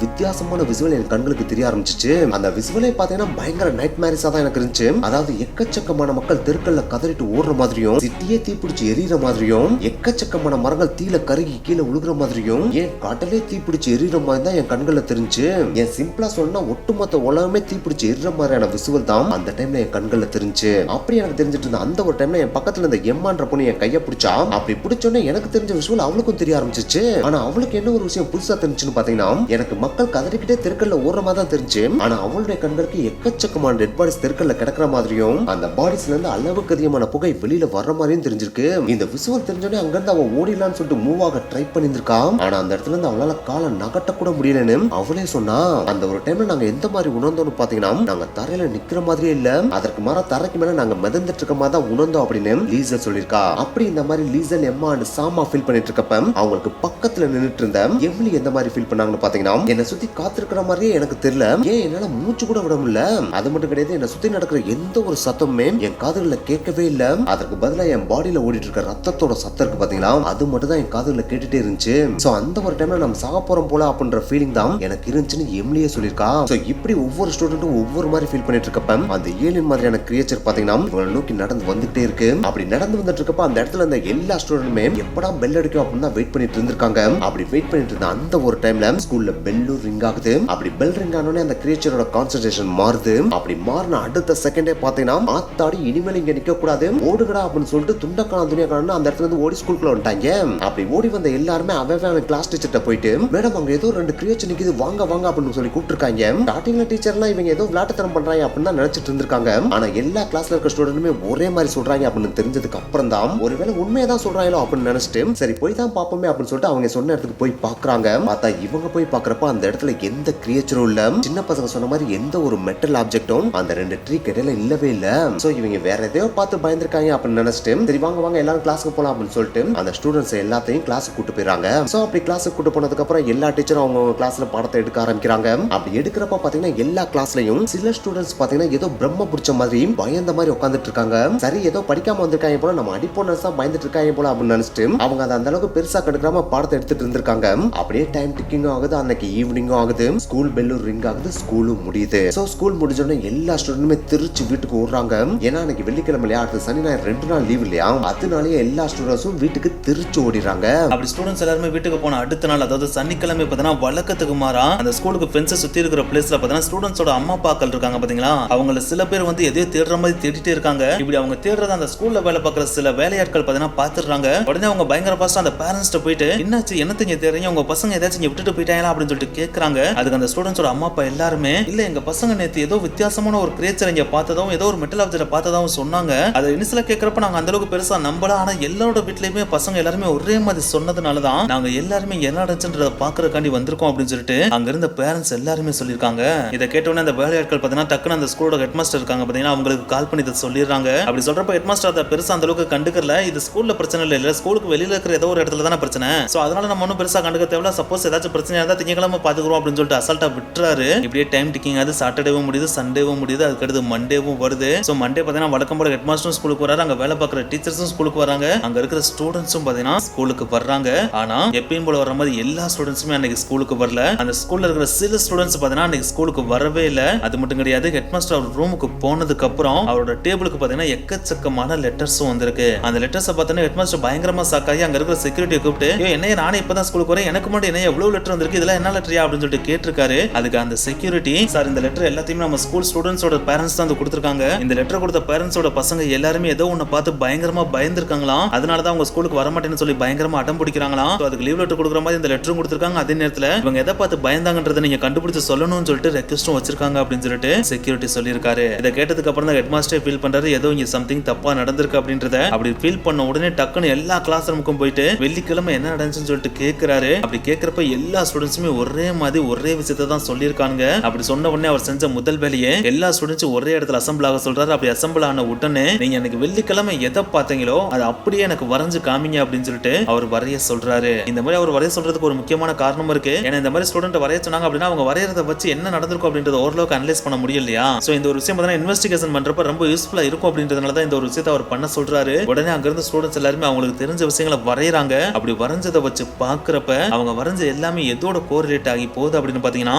வித்தியாசமான விசுவல் என் கண்களுக்கு தெரிய ஆரம்பிச்சிச்சு. அந்த விசுவலே பாத்தீங்கன்னா பயங்கர நைட் மேரிஸா தான் எனக்கு இருந்துச்சு. அதாவது எக்கச்சக்கமான மக்கள் தெருக்கல்ல கதறிட்டு ஓடுற மாதிரியும், சிட்டியே தீப்பிடிச்சு எரியிற மாதிரியும், எக்கச்சக்கமான மரங்கள் தீல கருகி கீழே உழுகுற மாதிரியும், ஏன் கடலே தீப்பிடிச்சு எரியிற மாதிரி தான் என் கண்கள்ல தெரிஞ்சு. என் சிம்பிளா சொன்னா ஒட்டுமொத்த உலகமே தீப்பிடிச்சு எரிற மாதிரியான விசுவல் தான் அந்த டைம்ல என் கண்கள்ல தெரிஞ்சு. அப்படி எனக்கு தெரிஞ்சிட்டு இருந்த அந்த ஒரு டைம்ல என் பக்கத்துல இருந்த எம்மான்ற பொண்ணு என் கையை பிடிச்சா. அப்படி பிடிச்சோன்னே எனக்கு தெரிஞ்ச விஷுவல் அவளுக்கும் தெரிய ஆரம்பிச்சிச்சு. ஆனா அவளுக்கு என்ன ஒரு விஷயம் புதுசா தெரிஞ்சுன்னு பாத்தீங்கன்னா, எனக்கு மக்கள் கதறிக்கிட்டே தெருக்கல்ல ஓடுற மாதிரி தான் தெரிஞ்சு. ஆனா அவளுடைய கண்களுக்கு எக்கச்சக்கமான டெட் பாடிஸ் தெருக்கல்ல கிடக்கிற மாதிரியும், அந்த பாடிஸ்ல இருந்து அளவுக்கு அதிகமான அதிகமான புகை வெளியில வர்ற மாதிரியும் தெரிஞ்சிருக்கு. இந்த விசுவல் தெரிஞ்சோடனே அங்கிருந்து அவன் ஓடிடலான்னு சொல்லிட்டு மூவ் ஆக ட்ரை பண்ணிருக்கான். ஆனா அந்த இடத்துல இருந்து அவளால காலை நகட்ட கூட முடியலன்னு அவளே சொன்னா. அந்த ஒரு டைம்ல நாங்க எந்த மாதிரி உணர்ந்தோம்னு பாத்தீங்கன்னா, நாங்க தரையில நிக்கிற மாதிரியே இல்ல, அதற்கு மாறா தரைக்கு மேல நாங்க மிதந்துட்டு இருக்க மாதிரி தான் உணர்ந்தோம் அப்படின்னு லீசல் சொல்லிருக்கா. அப்படி இந்த மாதிரி லீசல் எம்மா அண்ட் சாமா ஃபீல் பண்ணிட்டு இருக்கப்ப அவங்களுக்கு பக்கத்துல நின்னுட்டு இருந்த எவ்லி எந்த மாதிரி ஃபீல் பண்ணாங்கன்னு பாத்தீங்கன்னா, என்ன சுத்தி காத்திருக்கிற மாதிரியே எனக்கு தெரியல, ஏன் என்னால மூச்சு கூட விட முடியல. அது மட்டும் கிடையாது, என்ன சுத்தி நடக்கிற எந்த ஒரு சத்தமுமே என் காதுகள்ல கேட்கவே இல்ல. அதற்கு பதிலா என் பாடியில ஓடிட்டு இருக்க ரத்தத்தோட சத்தம் இருக்கு பாத்தீங்களா, அது மட்டும் தான் என் காதுகள்ல கேட்டுட்டே இருந்துச்சு. சோ அந்த ஒரு டைம்ல நம்ம சாக போறோம் போல அப்படின்ற ஃபீலிங் தான் எனக்கு இருந்துச்சுன்னு எம்லியே சொல்லிருக்கா. சோ இப்படி ஒவ்வொரு ஸ்டூடெண்ட்டும் ஒவ்வொரு மாதிரி ஃபீல் பண்ணிட்டு இருக்கப்ப அந்த ஏலியன் மாதிரியான கிரியேச்சர் பாத்தீங்கன்னா இவங்களை நோக்கி நடந்து வந்துட்டே இருக்கு. அப்படி நடந்து வந்துட்டு இருக்கப்ப அந்த இடத்துல அந்த எல்லா ஸ்டூடெண்ட்டுமே எப்படா பெல் அடிக்கும் அப்படின்னு தான் வெயிட் பண்ணிட்டு இருந்திருக்காங்க. அப்படி வெயிட் பண்ணிட்டு இருந்த அந்த ஒரு டைம்ல ஸ்கூல்ல பெல்லும் ரிங் ஆகுது. அப்படி பெல் ரிங் ஆனோடனே அந்த கிரியேச்சரோட கான்சென்ட்ரேஷன் மாறுது. அப்படி மாறின அடுத்த செகண்டே பாத்தீங்கன்னா, ஆத்தாடி இனிமேல் இங்க நிக்க கூடாது, ஓடுகடா அப்படின்னு சொல்லிட்டு துண்டக்கான துணியாக்கான அந்த இடத்துல இருந்து ஓடி ஸ்கூலுக்குள்ள வந்துட்டாங்க. அப்படி ஓடி வந்த எல்லாருமே அவன் கிளாஸ் டீச்சர்ட்ட போயிட்டு, மேடம் அங்க ஏதோ 2 கிரியேச்சர் நிக்குது, வாங்க வாங்க அப்படின்னு சொல்லி கூப்பிட்டுருக்காங்க. ஸ்டார்டிங்ல டீச்சர்லாம் இவங்க ஏதோ விளையாட்டுத்தனம் பண்றாங்க அப்படின்னு தான் நினைச்சிட்டு இருந்திருக்காங்க. ஆனா எல்லா கிளாஸ்ல இருக்க ஸ்டூடெண்ட்டுமே ஒரே மாதிரி சொல்றாங்க அப்படின்னு தெரிஞ்சதுக்கு அப்புறம் தான் ஒருவேளை உண்மையதான் சொல்றாங்களோ அப்படின்னு நினைச்சிட்டு சரி போய் தான் பாப்போமே அப்படின்னு சொல்லிட்டு அவங்க சொன்ன இடத்துக்கு போய் பாக்குறாங்க. பார்த்தா இவங்க போய் பாக்குறப்ப அந்த இடத்துல எந்த கிரியேச்சரும் இல்ல. சின்ன பசங்க சொன்ன மாதிரி எந்த ஒரு மெட்டல் ஆப்ஜெக்டும் அந்த 2 ட்ரீ இடையில இல்லவே இல்ல. சோ இவங்க வேற எதையோ பார்த்து பயந்துருக்காங்க அப்படின்னு நினைச்சிட்டு சரி வாங்க வாங்க எல்லாரும் கிளாஸுக்கு போலாம் அப்படின்னு சொல்லிட்டு அந்த ஸ்டூடெண்ட்ஸ் எல்லாத்தையும் கிளாஸுக்கு கூட்டு போயிறாங்க. சோ அப்படி கிளாஸுக்கு கூட்டு போனதுக்கு அப்புறம் எல்லா டீச்சரும் அவங்க கிளாஸ்ல பாடத்தை எடுக்க ஆரம்பிக்கிறாங்க. அப்படி எடுக்கிறப்ப பாத்தீங்கன்னா எல்லா கிளாஸ்லயும் சில ஸ்டூடெண்ட்ஸ் பாத்தீங்கன்னா ஏதோ பிரம்ம பிடிச்ச மாதிரி பயந்த மாதிரி உட்காந்துட்டு இருக்காங்க. சரி ஏதோ படிக்காம வந்திருக்காங்க போல, நம்ம அடிப்போனஸ் தான் பயந்துட்டு இருக்காங்க போல அப்படின்னு நினைச்சிட்டு அவங்க அந்த அளவுக்கு பெருசா கெடுக்காம பாடத்தை எடுத்துட்டு இருந்திருக்காங்க. அப்படியே டைம் டிக்கிங்கும் ஆகுது, அன்னைக்கு ஈவினிங்கும் ஆகுது, ஸ்கூல் பெல்லும் ரிங் ஆகுது, ஸ்கூலும் முடியுது. சோ ஸ்கூல் முடிஞ்சோடனே எல்லா ஸ்டூடெண்ட்டுமே திருச்சி வீட்டுக்கு ஓடுறாங்க. ஏன்னா அன்னைக்கு வெள்ளிக்கிழமை இல்லையா, அடுத்த சனி ஞாயிறு 2 நாள் லீவ் இல்லையா, அதனாலேயே எல்லா ஸ்டூடெண்ட்ஸும் வீட்டுக்கு திருச்சி ஓடிறாங்க. அப்படி ஸ்டூடெண்ட்ஸ் எல்லாருமே வீட்டுக்கு போன அடுத்த நாள், அதாவது சனிக்கிழமை பார்த்தீங்கன்னா வழக்கத்துக்கு மாறா அந்த ஸ்கூலுக்கு ஃபென்ஸை சுத்தி இருக்கிற பிளேஸ்ல பார்த்தீங்கன்னா ஸ்டூடெண்ட்ஸோட அம்மா அப்பாக்கள் இருக்காங்க பாத்தீங்களா, அவங்கள சில பேர் வந்து எதையோ தேடுற மாதிரி தேடிட்டே இருக்காங்க. இப்படி அவங்க தேடுறத அந்த ஸ்கூல்ல வேலை பார்க்குற சில வேலையாட்கள் பார்த்தீங்கன்னா பாத்துறாங்க. உடனே அவங்க பயங்கர பாஸ்டா அந்த பேரண்ட்ஸ்ட்ட போயிட்டு என்னாச்சு என்னத்தீங்க தேடுறீங்க, உங்க பசங்க ஏதாச்சும் விட்டுட்டு போயிட்டாங்களா அப்படின்னு சொல்லிட்டு கேட்கறாங்க. அதுக்கு அந்த ஸ்டூடெண்ட்ஸோட அம்மா அப்பா எல்லாருமே இல்ல எங்க பசங்க நேத்து ஏதோ வித்தியாசமான ஒரு கிரியேச்சர் இங்க பார்த்ததும் ஏதோ ஒரு மெட்டல் ஆப்ஜெக்ட பார்த்ததும் சொன்னாங்க. அதை இனிஷியலா கேட்கறப்ப நாங்க அந்த அளவுக்கு பெருசா நம்பல. ஆனா எல்லாரோட வீட்லயுமே பசங்க எல்லாருமே ஒரே மாதிரி சொன்னதுனாலதான் நாங்க எல்லாருமே என்ன நடந்துச்சுன்றத பாக்குறதுக்காண்டி வந்திருக்கோம் அப்படின்னு சொல்லிட்டு அங்க இருந்த பேரண்ட்ஸ் எல்லாருமே சொல்லிருக்காங்க. இதை கேட்டோன்னே அந்த வேலையாட்கள் பாத்தீங்கன்னா டக்குன்னு அந்த ஸ்கூலோட ஹெட் மாஸ்டர் இருக்காங்க பாத்தீங்கன்னா அவங்களுக்கு கால் பண்ணி இதை சொல்லிடுறாங்க. அப்படி சொல்றப்ப ஹெட் மாஸ்டர் அதை பெருசா அந்த அளவுக்கு கண்டுக்கல. இது ஸ்கூல்ல பிரச்சனை இல்ல, ஸ்கூலுக்கு வெளியில இருக்கிற ஏதோ ஒரு இடத்துல தானே பிரச்சனை. சோ அதனால நம்ம ஒன்னும் பெருசா கண்டுக்க தேவையில்ல, சப்போஸ் ஏதாச்சும் பிரச்சனை இருந்தா திங்கக்கிழமை பாத்துக்கிறோம் அப்படின்னு சொல்லிட்டு அசால்ட்டா விட்டுறாரு. இப்படியே டைம் டிக்கிங் ஆகுது, சாட்டர்டேவும் முடியுது, சண்டேவும் முடியுது, அதுக்கடுத்து மண்டேவும் வருது. சோ மண்டே பாத்தீங்கன்னா வழக்கம் போல ஹெட் மாஸ்டரும் ஸ்கூலுக்கு வராரு, அங்க வேலை பார்க்குற டீச்சர்ஸும் ஸ்கூலுக்கு வராங்க, அங்க இருக்கிற ஸ்டூடெண்ட்ஸும் பாத்தீங்கன்னா ஸ்கூலுக்கு வர்றாங்க. ஆனா எப்பயும் போல வர மாதிரி எல்லா ஸ்டூடெண்ட்ஸுமே அன்னைக்கு ஸ்கூலுக்கு வரல. அந்த ஸ்கூல்ல இருக்கிற சில ஸ்டூடெண்ட்ஸ் பாத்தீங்கன்னா அன்னைக்கு ஸ்கூலுக்கு வரவே இல்ல. அது மட்டும் கிடையாது, ஹெட் மாஸ்டர் அவர் ரூமுக்கு போனதுக்கு அப்புறம் அவரோட டேபிளுக்கு பாத்தீங்கன்னா எக்கச்சக்கமான லெட்டர்ஸும் வந்திருக்கு. அந்த லெட்டர்ஸை பார்த்தோன்னா ஹெட் மாஸ்டர் பயங்கரமா சாக்காயி அங்க இருக்கிற செக்யூரிட்டியை கூப்பிட்டு என்னைய நானே இப்பதான் ஸ்கூலுக்கு வரேன், எனக்கு மட்டும் என்ன எவ்வளவு லெட்டர் வந்திருக்கு, இதெல்லாம் என்ன லெட்டரியா அப்படின்னு சொல்லிட்டு கேட்டிருக்காரு. அதுக்கு அந்த செக்யூரிட்டி சார் இந்த லெட்டர் எல்லாத்தையுமே நம்ம ஸ்கூல் ஸ்டூடெண்ட்ஸோட பேரண்ட்ஸ் தான் கொடுத்திருக்காங்க. இந்த லெட்டர் கொடுத்த பேரண்ட்ஸோட பசங்க எல்லாருமே ஏதோ ஒன்னு பார்த்து பயங்கரமா பயந்துருக்காங்களாம். அதனாலதான் அவங்க ஸ்கூலுக்கு வர மாட்டேன்னு சொல்லி பயங்கரமா அடம் பிடிக்கிறாங்களாம். அதுக்கு லீவ் லெட்டர் கொடுக்குற மாதிரி இந்த லெட்டரும் கொடுத்திருக்காங்க. அதே நேரத்தில் இவங்க எதை பார்த்து பயந்தாங்கன்றதை நீங்க கண்டுபிடிச்சு சொல்லணும்னு சொல்லிட்டு ரெக்வெஸ்டும் வச்சிருக்காங்க அப்படின்னு சொல்லிட்டு செக்யூரிட்டி சொல்லியிருக்காரு. இதை கேட்டதுக்கு அப்புறம் தான் ஹெட் மாஸ்டர் ஃபீல் பண்றாரு ஏதோ இங்க சம்திங் தப்பா நடந்திருக்கு அப்படின்றத. அப்படி ஃபீல் பண்ண உடனே டக்குன்னு எல்லா கிளாஸ் ரூமுக்கும் போயிட்டு வெள்ளிக்கிழமை என்ன நடந்துச்சுன்னு சொல்லிட்டு கேட்கிறாரு. அப்படி கேட்கிறப்ப எல்லா ஸ்டூடெண்ட்ஸுமே ஒரே மாதிரி ஒரே விஷயத்தை தான் சொல்லியிருக்காங்க. அப்படி சொன்ன உடனே அவர் செஞ்ச முதல் வேலையே எல்லா ஸ்டூடெண்ட்ஸும் ஒரே இடத்துல அசம்பிள் ஆக சொல்றாரு. அப்படி அசம்பிள் ஆன உடனே நீங்க எனக்கு வெள்ளிக்கிழமை எதை பார்த்தீங்களோ அதை அப்படியே எனக்கு வரைஞ்சு காமிங்க அப்படின்னு சொல்லிட்டு அவர் வரைய சொல்றாரு. இந்த மாதிரி அவர் வரைய சொல்றதுக்கு ஒரு முக்கியமான காரணம் இருக்கு. ஏன்னா இந்த மாதிரி ஸ்டூடெண்ட் வரைய சொன்னாங்க அப்படின்னா அவங்க வரையறத வச்சு என்ன நடந்திருக்கும் அப்படின்றத ஓரளவுக்கு அனலைஸ் பண்ண முடியும் இல்லையா. சோ இந்த ஒரு விஷயம் பார்த்தீங்கன்னா இன்வெஸ்டிகேஷன் பண்றப்ப ரொம்ப யூஸ்ஃபுல்லா இருக்கும் அப்படின்றதுனால தான் இந்த ஒரு விஷயத்தை அவர் பண்ண சொல்றாரு. உடனே அங்க இருந்த ஸ்டூடெண்ட்ஸ் எல்லாருமே அவங்களுக்கு தெரிஞ்ச விஷயங்களை வரையறாங்க. அப்படி வரைஞ்சதை வச்சு பாக்குறப்ப அவங்க வரைஞ்ச எல்லாமே எதோட கோரிலேட் ஆகி போகுது அப்படின்னு பாத்தீங்கன்னா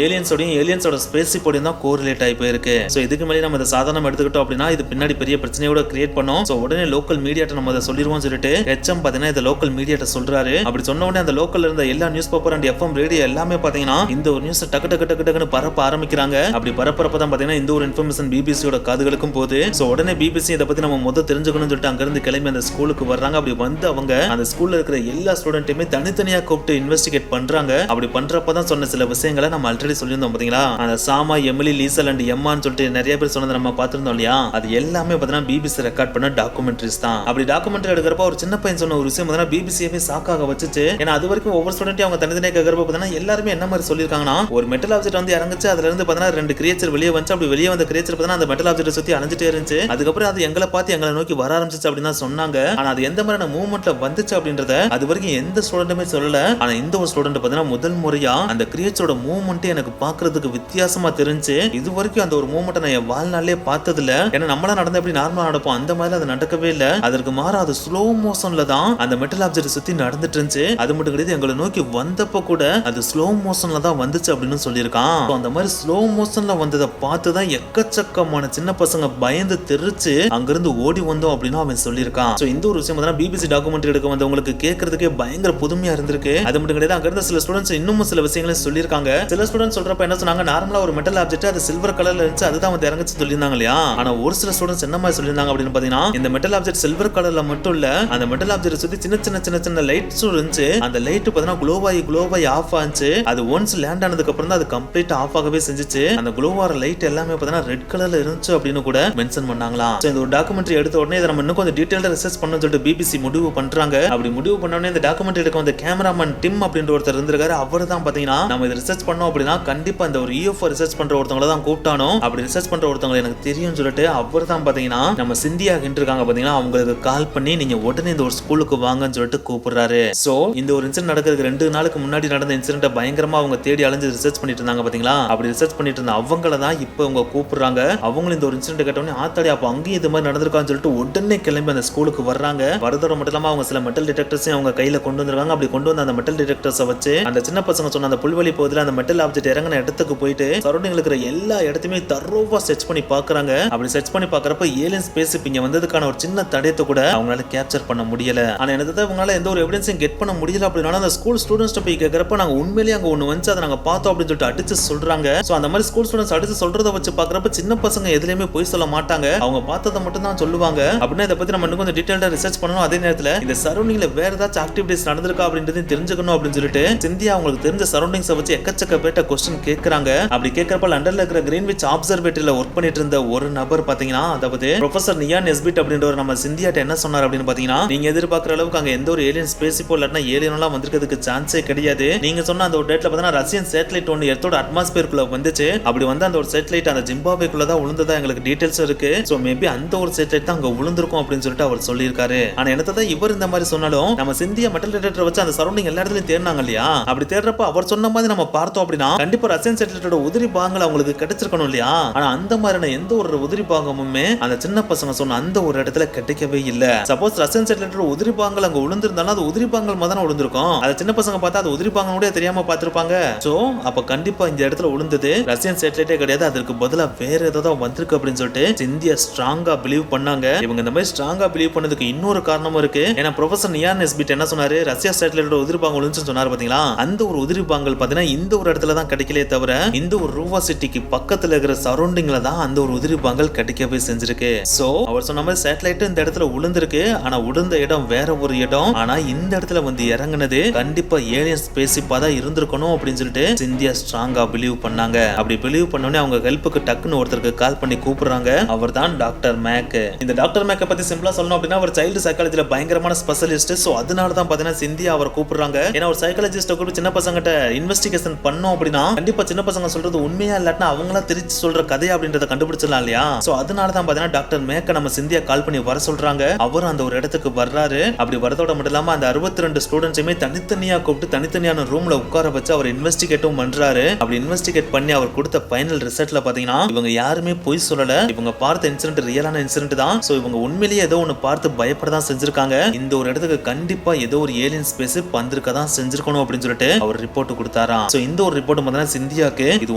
ஏலியன்ஸோட ஸ்பேஸ்ஷிப்போடையும் தான் கோரிலேட் ஆகி போயிருக்கு. சோ இதுக்கு மேலே நம்ம இதை சாதாரணமா எடுத்துக்கிட்டோம் அப்படின்னா இது பின்னாடி பெரிய பிரச்சனையோட கிரியேட் பண்ணோம். சோ உடனே லோக்கல் மீடியாட்ட நம்ம அதை சொல்லிடுவோம் சொல்லிட்டு ஹெச்எம் பாத்தீங்கன்னா இந்த லோக்கல் மீடியாட்ட சொல்றாரு. அப்படி சொன்ன உடனே அந்த லோக்கல்ல இருந்த எல்லா news paper and FM radio எல்லாமே பாத்தீங்கன்னா இந்த ஒரு நியூஸ் டக்கு டக்கு டக்கு டக்குன்னு பரப்ப ஆரம்பிக்கிறாங்க. அப்படி பரப்பறப்ப தான் பாத்தீங்கன்னா இந்த ஒரு இன்ஃபர்மேஷன் பிபிசியோட காதுகளுக்கும் போகுது. சோ உடனே பிபிசி இதை பத்தி நம்ம முதல் தெரிஞ்சுக்கணும்னு சொல்லிட்டு அங்க இருந்து கிளம்பி அந்த ஸ்கூலுக்கு வர்றாங்க. அப்படி வந்து அவங்க அந்த ஸ்கூல்ல இருக்கிற எல்லா ஸ்டூடெண்ட்டையுமே தனித்தனியா கூப்பிட்டு இன்வெஸ்டிகேட் பண்றாங்க. அப்படி பண்றப்பதான் சொன்ன சில விஷயங்களை நம்ம ஆல்ரெடி சொல்லியிருந்தோம் பாத்தீங்களா. அந்த சாமா, எமிலி, லீசல் அண்ட் எம்மான்னு சொல்லிட்டு நிறைய பேர் சொன்னதை நம்ம பார்த்திருந்தோம் இல்லையா. அது எல்லாமே பாத்தீங்கன்னா பிபிசி ரெக்கார்ட் பண்ண டாக்குமெண்ட்ரிஸ் தான். அப்படி டாக்குமெண்ட்ரி எடுக்கிறப்ப ஒரு சின்ன பையன் சொன்ன ஒரு விஷயம் பார்த்தீங்கன்னா பிபிசியவே சாக்காக வச்சுச்சு. ஏன்னா அது வரைக்கும் ஒவ்வொரு ஸ்டூடெண்ட்டையும் அவங்க தனித்தனியாக கேட்கறப்ப பார்த்தீங்கன்னா எல்லாருமே என்ன மாதிரி சொல்லியிருக்காங்கன்னா ஒரு மெட்டல் ஆப்ஜெக்ட் வந்து இறங்குச்சு, அதுல இருந்து பார்த்தீங்கன்னா 2 கிரியேச்சர் வெளியே வந்து அப்படி வெளியே வந்த கிரியேச்சர் பார்த்தீங்கன்னா அந்த மெட்டல் ஆப்ஜெக்ட் சுத்தி அணைஞ்சிட்டே இருந்துச்சு. அதுக்கப்புறம் அது எங்களை பார்த்து எங்களை நோக்கி வர ஆரம்பிச்சிச்சு அப்படின்னு தான் சொன்னாங்க. ஆனா அது எந்த மாதிரியான மூவ்மெண்ட்ல வந்துச்சு அப்படின்றத அது வரைக்கும் எந்த ஸ்டூடெண்ட்டுமே சொல்லல. ஆனா இந்த ஒரு ஸ்டூடெண்ட் பார்த்தீங்கன்னா முதல் முறையா அந்த கிரியேச்சரோட மூவ்மெண்ட் எனக்கு பார்க்கிறதுக்கு வித்தியாசமா தெரிஞ்சு. இது வரைக்கும் அந்த ஒரு மூவ்மெண்ட் நான் என் வாழ்நாளே பார்த்தது இல்ல. ஏன்னா நம்மளா நடந்து எப்படி நார்மலா நடப்போம் அந்த மாதிரி அது நடக்கவே இல்லை. அதற்கு மாற அது ஸ்லோ மோஷன்ல தான் அந்த மெட்டல் ஆப்ஜெக்ட் சுத்தி நடந்துட்டு இருந்துச்சு. அது மட்டும் கிடையாது, எங்களை நோக்கி வந்தப்ப கூட அது ஸ்லோ மோஷன்ல தான் வந்துச்சு அப்படின்னு சொல்லியிருக்கான். அந்த மாதிரி ஸ்லோ மோஷன்ல வந்ததை பார்த்து தான் எக்கச்சக்கமான சின்ன பசங்க பயந்து தெரிச்சு அங்கிருந்து ஓடி வந்தோம் அப்படின்னு அவன் சொல்லியிருக்கான். இந்த ஒரு விஷயம் தான் பிபிசி டாக்குமெண்ட்ரி எடுக்க வந்தவங்களுக்கு கேட்கறதுக்கே பயங்கர புதுமையா இருந்திருக்கு. அது மட்டும் கிடையாது, அங்க இருந்த சில ஸ்டூடெண்ட்ஸ் இன்னும் சில விஷயங்களை சொல்லியிருக்காங்க. சில ஸ்டூடெண்ட்ஸ் சொல்றப்ப என்ன சொன்னாங்க, நார்மலா ஒரு மெட்டல் ஆப்ஜெக்ட் அது சில்வர் கலர்ல இருந்துச்சு, அதுதான் வந்து இறங்குச்சு சொல்லியிருந்தாங்க இல்லையா. ஆனா ஒரு சில ஸ்டூடெண்ட்ஸ் என்ன மாதிரி சொல்லியிருந்தாங்க அப்படின்னு பாத்தீங்கன்னா, இந்த மெட்டல் ஆப்ஜெக்ட் சில்வர் கலர்ல மட்டும் இல்ல, அந்த மெட்டல் ஆப்ஜெக்ட் சுத்தி சின்ன சின்ன சின்ன சின்ன லைட்ஸ் இருந்துச்சு. அந்த லைட் பாத்தீங்கன்னா குளோவாயி ஆஃப் ஆச்சு. அது ஒன்ஸ் லேண்ட் ஆனதுக்கு அப்புறம் தான் அது கம்ப்ளீட் ஆஃப் ஆகவே செஞ்சுச்சு. அந்த குளோவார லைட் எல்லாமே பாத்தீங்கன்னா ரெட் கலர்ல இருந்துச்சு அப்படின்னு கூட மென்ஷன் பண்ணாங்களாம். இந்த ஒரு டாக்குமெண்ட்ரி எடுத்த உடனே இதை நம்ம இன்னும் கொஞ்சம் டீடைலா ரிசர்ச் பண்ணணும்னு சொல்லிட்டு பிபிசி முடிவு பண்றாங்க. அப்படி முடிவு பண்ண உடனே இந்த டாக்குமெண்ட்ரி எடுக்க வந்த கேமராமேன் டிம் அப்படின்ற ஒருத்தர் இருந்திருக்காரு. அவர் தான் பாத்தீங்கன்னா நம்ம இதை ரிசர்ச் பண்ணோம் அப்படின்னா கண்டிப்பா இந்த ஒரு UFO ரிசர்ச் பண்ற ஒருத்தவங்கள தான் கூப்பிட்டானோ. அப்படி ரிசர்ச் பண்ற ஒருத்தவங்க எனக்கு தெரியும் சொல்லிட்டு அவர் தான் பாத்தீங்கன்னா நம்ம சிந்தியா இருக்காங்க பாத்தீங்கன்னா அவங்களுக்கு கால் பண்ணி நீங்க உடனே இந்த ஒரு ஸ்கூலுக்கு வாங்கன்னு சொல்லிட்டு கூப்பிடுறாரு. சோ இந்த ஒரு இன்சிடென்ட் நடக்கிறதுக்கு 2 நாளுக்கு முன்னாடி நடந்த இன்சிடென்ட் பயங்கரமா அவங்க தேடி அலைஞ்சு ரிசர்ச் பண்ணிட்டு இருந்தாங்க பாத்தீங்களா. அப்படி ரிசர்ச் பண்ணிட்டு இருந்த அவங்கள தான் இப்போ அவங்க கூப்பிடுறாங்க. அவங்களும் இந்த ஒரு இன்சிடென்ட் கேட்டோன்னே ஆத்தாடி அப்ப அங்கேயும் இது மாதிரி நடந்திருக்கான்னு சொல்லிட்டு உடனே கிளம்பி அந்த ஸ்கூலுக்கு வர்றாங்க. வரதோட மட்டும் இல்லாம அவங்க சில மெட்டல் டிடெக்டர்ஸையும் அவங்க கையில கொண்டு வந்திருக்காங்க. அப்படி கொண்டு வந்த அந்த மெட்டல் டிடெக்டர்ஸை வச்சு அந்த சின்ன பசங்க சொன்ன அந்த புல்வெளி பகுதியில் அந்த மெட்டல் ஆப்ஜெக்ட் இறங்கின இடத்துக்கு போயிட்டு சரௌண்டிங் இருக்கிற எல்லா இடத்தையுமே தரோவா சர்ச் பண்ணி பாக்குறாங்க. அப்படி சர்ச் பண்ணி பாக்குறப்ப ஏலியன் ஸ்பேஸ் இங்க வந்ததுக்கான ஒரு சின்ன தடயத்தை கூட அவங்களால கேப்சர் பண்ண முடியல. ஆனா எனக்கு அவங்களால எந்த ஒரு எவிடன்ஸையும் கெட் பண்ண முடியல. அப்படினால அந்த ஸ்கூல் ஸ்டூடெண்ட்ஸ் போய் கேட்கறப்ப நாங்க உண்மையிலேயே அங்க ஒண்ணு வந்து அதை நாங்க பார்த்தோம் அப்படின்னு சொல்லிட்டு அடிச்சு சொல்றாங்க. சோ அந்த மாதிரி ஸ்கூல் ஸ்டூடெண்ட்ஸ் அடிச்சு சொல்றத வச்சு பாக்குறப்ப சின்ன பசங்க எதுலயுமே போய் சொல்ல மாட்டாங்க. அவங்க பார்த்ததை மட்டும் தான் சொல்லுவாங்க. அப்படின்னா இதை பத்தி நம்ம இன்னும் கொஞ்சம் டீடைலா ரிசர்ச் பண்ணணும். அதே நேரத்துல இந்த சரௌண்டிங்ல வேற ஏதாச்சும் ஆக்டிவிட்டிஸ் நடந்திருக்கா அப்படின்றதையும் தெரிஞ்சுக்கணும் அப்படின்னு சொல்லிட்டு சிந்தியா அவங்களுக்கு தெரிஞ்ச சரௌண்டிங்ஸை வச்சு எக்கச்சக்க பேட்ட கொஸ்டின் கேட்கறாங்க. அப்படி கேட்கறப்ப லண்டன்ல இருக்கிற கிரீன்விச் ஆப்சர்வேட்டரியில ஒர்க் பண்ணிட்டு இருந்த ஒரு நபர் பாத்தீங்கன்னா அதாவது ப்ரொஃபசர் நியான் நெஸ்பிட் அப்படின்றவர் நம்ம சிந்தியாட்ட என்ன சொன்னார் அப்படின்னு பாத்தீங்கன்னா, நீங்க எதிர்பார்க்குற அளவுக்கு அங்க எந்த ஒரு ஏலியன் ஸ்பேஸ்ஷிப்போ இல்லாட்டினா ஏலியன் எல்லாம் வந்திருக்கிறதுக்கு சான்ஸே கிடையாது. நீங்க சொன்ன அந்த ஒரு டேட்ல பாத்தீங்கன்னா ரஷ்யன் சேட்டலைட் ஒன்று எர்த்தோட அட்மாஸ்பியருக்குள்ள வந்துச்சு. அப்படி வந்து அந்த ஒரு சேட்டலைட் அந்த ஜிம்பாப்வேக்குள்ள தான் விழுந்ததா எங்களுக்கு டீடைல்ஸ் இருக்கு. சோ மேபி அந்த ஒரு சேட்டலைட் தான் அங்க விழுந்திருக்கும் அப்படின்னு சொல்லிட்டு அவர் சொல்லியிருக்காரு. ஆனா என்னதான் இவர் இந்த மாதிரி சொன்னாலும் நம்ம சிந்தியா மெட்டல் டிடெக்டர் வச்சு அந்த சரௌண்டிங் எல்லா இடத்துலயும் தேடினாங்க இல்லையா. அப்படி தேடுறப்ப அவர் சொன்ன மாதிரி நம்ம பார்த்தோம் அப்படின்னா கண்டிப்பா ரஷ்யன் சேட்டலைட்டோட உதிரி பாகங்கள் அவங்களுக்கு கிடைச்சிருக்கணும் இல்லையா. ஆனா அந்த மாதிரியான எந்த ஒரு உதிரி பாகமுமே அந்த சின்ன பசங்க சொன்ன அந்த ஒரு இடத்துல கிடைக்கவே இல்ல. சப்போஸ் ரஷ்யன் சேட்டலைட்டோட உதிரி பாகங்கள் அங்க விழுந்திருந்தாலும் அது உதிரி பாகங்கள் மாதிரி தான் விழுந்திருக்கும். அது சின்ன பசங்க பார்த்தா அது உதிரி பாகங்களோட தெரியாம பார்த்திருப்பாங்க. சோ அப்ப கண்டிப்பா இந்த இடத்துல விழுந்தது ரஷ்யன் சேட்டலைட்டே கிடையாது, அதற்கு பதிலா வேற ஏதாவது வந்திருக்கு அப்படின்னு சொல்லிட்டு சிந்தியா ஸ்ட்ராங்கா பிலீவ் பண்ணாங்க. இவங்க இந்த மாதிரி ஸ்ட்ராங்கா பிலீவ் பண்ணதுக்கு இன்னொரு காரணமும் இருக்கு. ஏன்னா ப்ரொஃபசர் நியான் நெஸ்பிட் என்ன சொன்னாரு, ரஷ்யா சேட்டலைட்டோட உதிரி பாகங்கள் விழுந்துச்சுன்னு சொன்னாரு பாத்தீங்களா. அந்த ஒரு உதிரி பாகங்கள் பாத்தீங்கன்னா இந்த ஒரு இடத்துல தான் கிடைக்கலே தவிர இந்த ஒரு ரூவா சிட்டிக்கு பக்கத்துல இருக்கிற சரௌண்டிங்ல தான் அந்த ஒரு உதிரி பாகங்கள் கிடைக்கவே செஞ்சிருக்கு. சோ அவர் சொன்ன மாதிரி சேட்டலைட் இந்த இடத்துல விழுந்திருக்கு. ஆனா விழுந்த இடம் வேற ஒரு இடம். ஆனா இந்த இடத்துல வந்து இறங்குனது கண்டிப்பா ஏலியன் ஸ்பேஸ்ஷிப்பா தான் இருந்திருக்கணும் அப்படின்னு சொல்லிட்டு சிந்தியா ஸ்ட்ராங்கா பிலீவ் பண்ணாங்க. அப்படி பிலீவ் பண்ணோடனே அவங்க ஹெல்ப்புக்கு டக்குன்னு ஒருத்தருக்கு கால் பண்ணி கூப்பிடுறாங்க. அவர் தான் டாக்டர் மேக். இந்த டாக்டர் மேக்கை பத்தி சிம்பிளா சொல்லணும் அப்படின்னா அவர் சைல்டு சைக்காலஜில பயங்கரமான ஸ்பெஷலிஸ்ட். சோ அதனால தான் பாத்தீங்கன்னா சிந்தியா அவரை கூப்பிடுறாங்க. ஏன்னா ஒரு சைக்காலஜிஸ்ட கூட சின்ன பசங்கிட்ட இன்வெஸ்டிகேஷன் பண்ணோம் அப்படின்னா கண்டிப்பா சின்ன பசங்க சொல்றது உண்மையா இல்லாட்டினா அவங்களா திருச்சி சொல்ற கதை அப்படின்றத கண்டுபிடிச்சிடலாம் இல்லையா. சோ அதனால தான் பாத்தீங்கன்னா டாக்டர் மேக்க நம்ம சிந்தியா கால் பண்ணி வர சொல்றாங்க. அவர் அந்த ஒரு இடத்துக்கு வர்றாரு. அப்படி வரதோட மட்டும் இல்லாம அந்த 62 ஸ்டூடெண்ட்ஸுமே தனித்தனியா கூப்பிட்டு தனித்தனியான ரூம்ல உட்கார வச்சு அவர் இன்வெஸ்டிகேட்டும் பண்றாரு. அப்படி இன்வெஸ்டிகேட் பண்ணி அவர் கொடுத்த ஃபைனல் ரிசல்ட்ல பாத்தீங்கன்னா இவங்க யாருமே பொய் சொல்லல. இவங்க பார்த்த இன்சிடென்ட் ரியலான இன்சிடென்ட் தான். சோ இவங்க உண்மையிலேயே ஏதோ ஒன்னு பார்த்து பயப்பட தான் செஞ்சிருக்காங்க. இந்த ஒரு இடத்துக்கு கண்டிப்பா ஏதோ ஒரு ஏலியன் ஸ்பேஸ் வந்திருக்க தான் செஞ்சிருக்கணும் அப்படின்னு சொல்லிட்டு அவர் ரிப்போர்ட் கொடுத்தாராம். சோ இந்த ஒரு ரிப்போர்ட் பாத்தீங்கன்னா சிந்தியாக்கு இது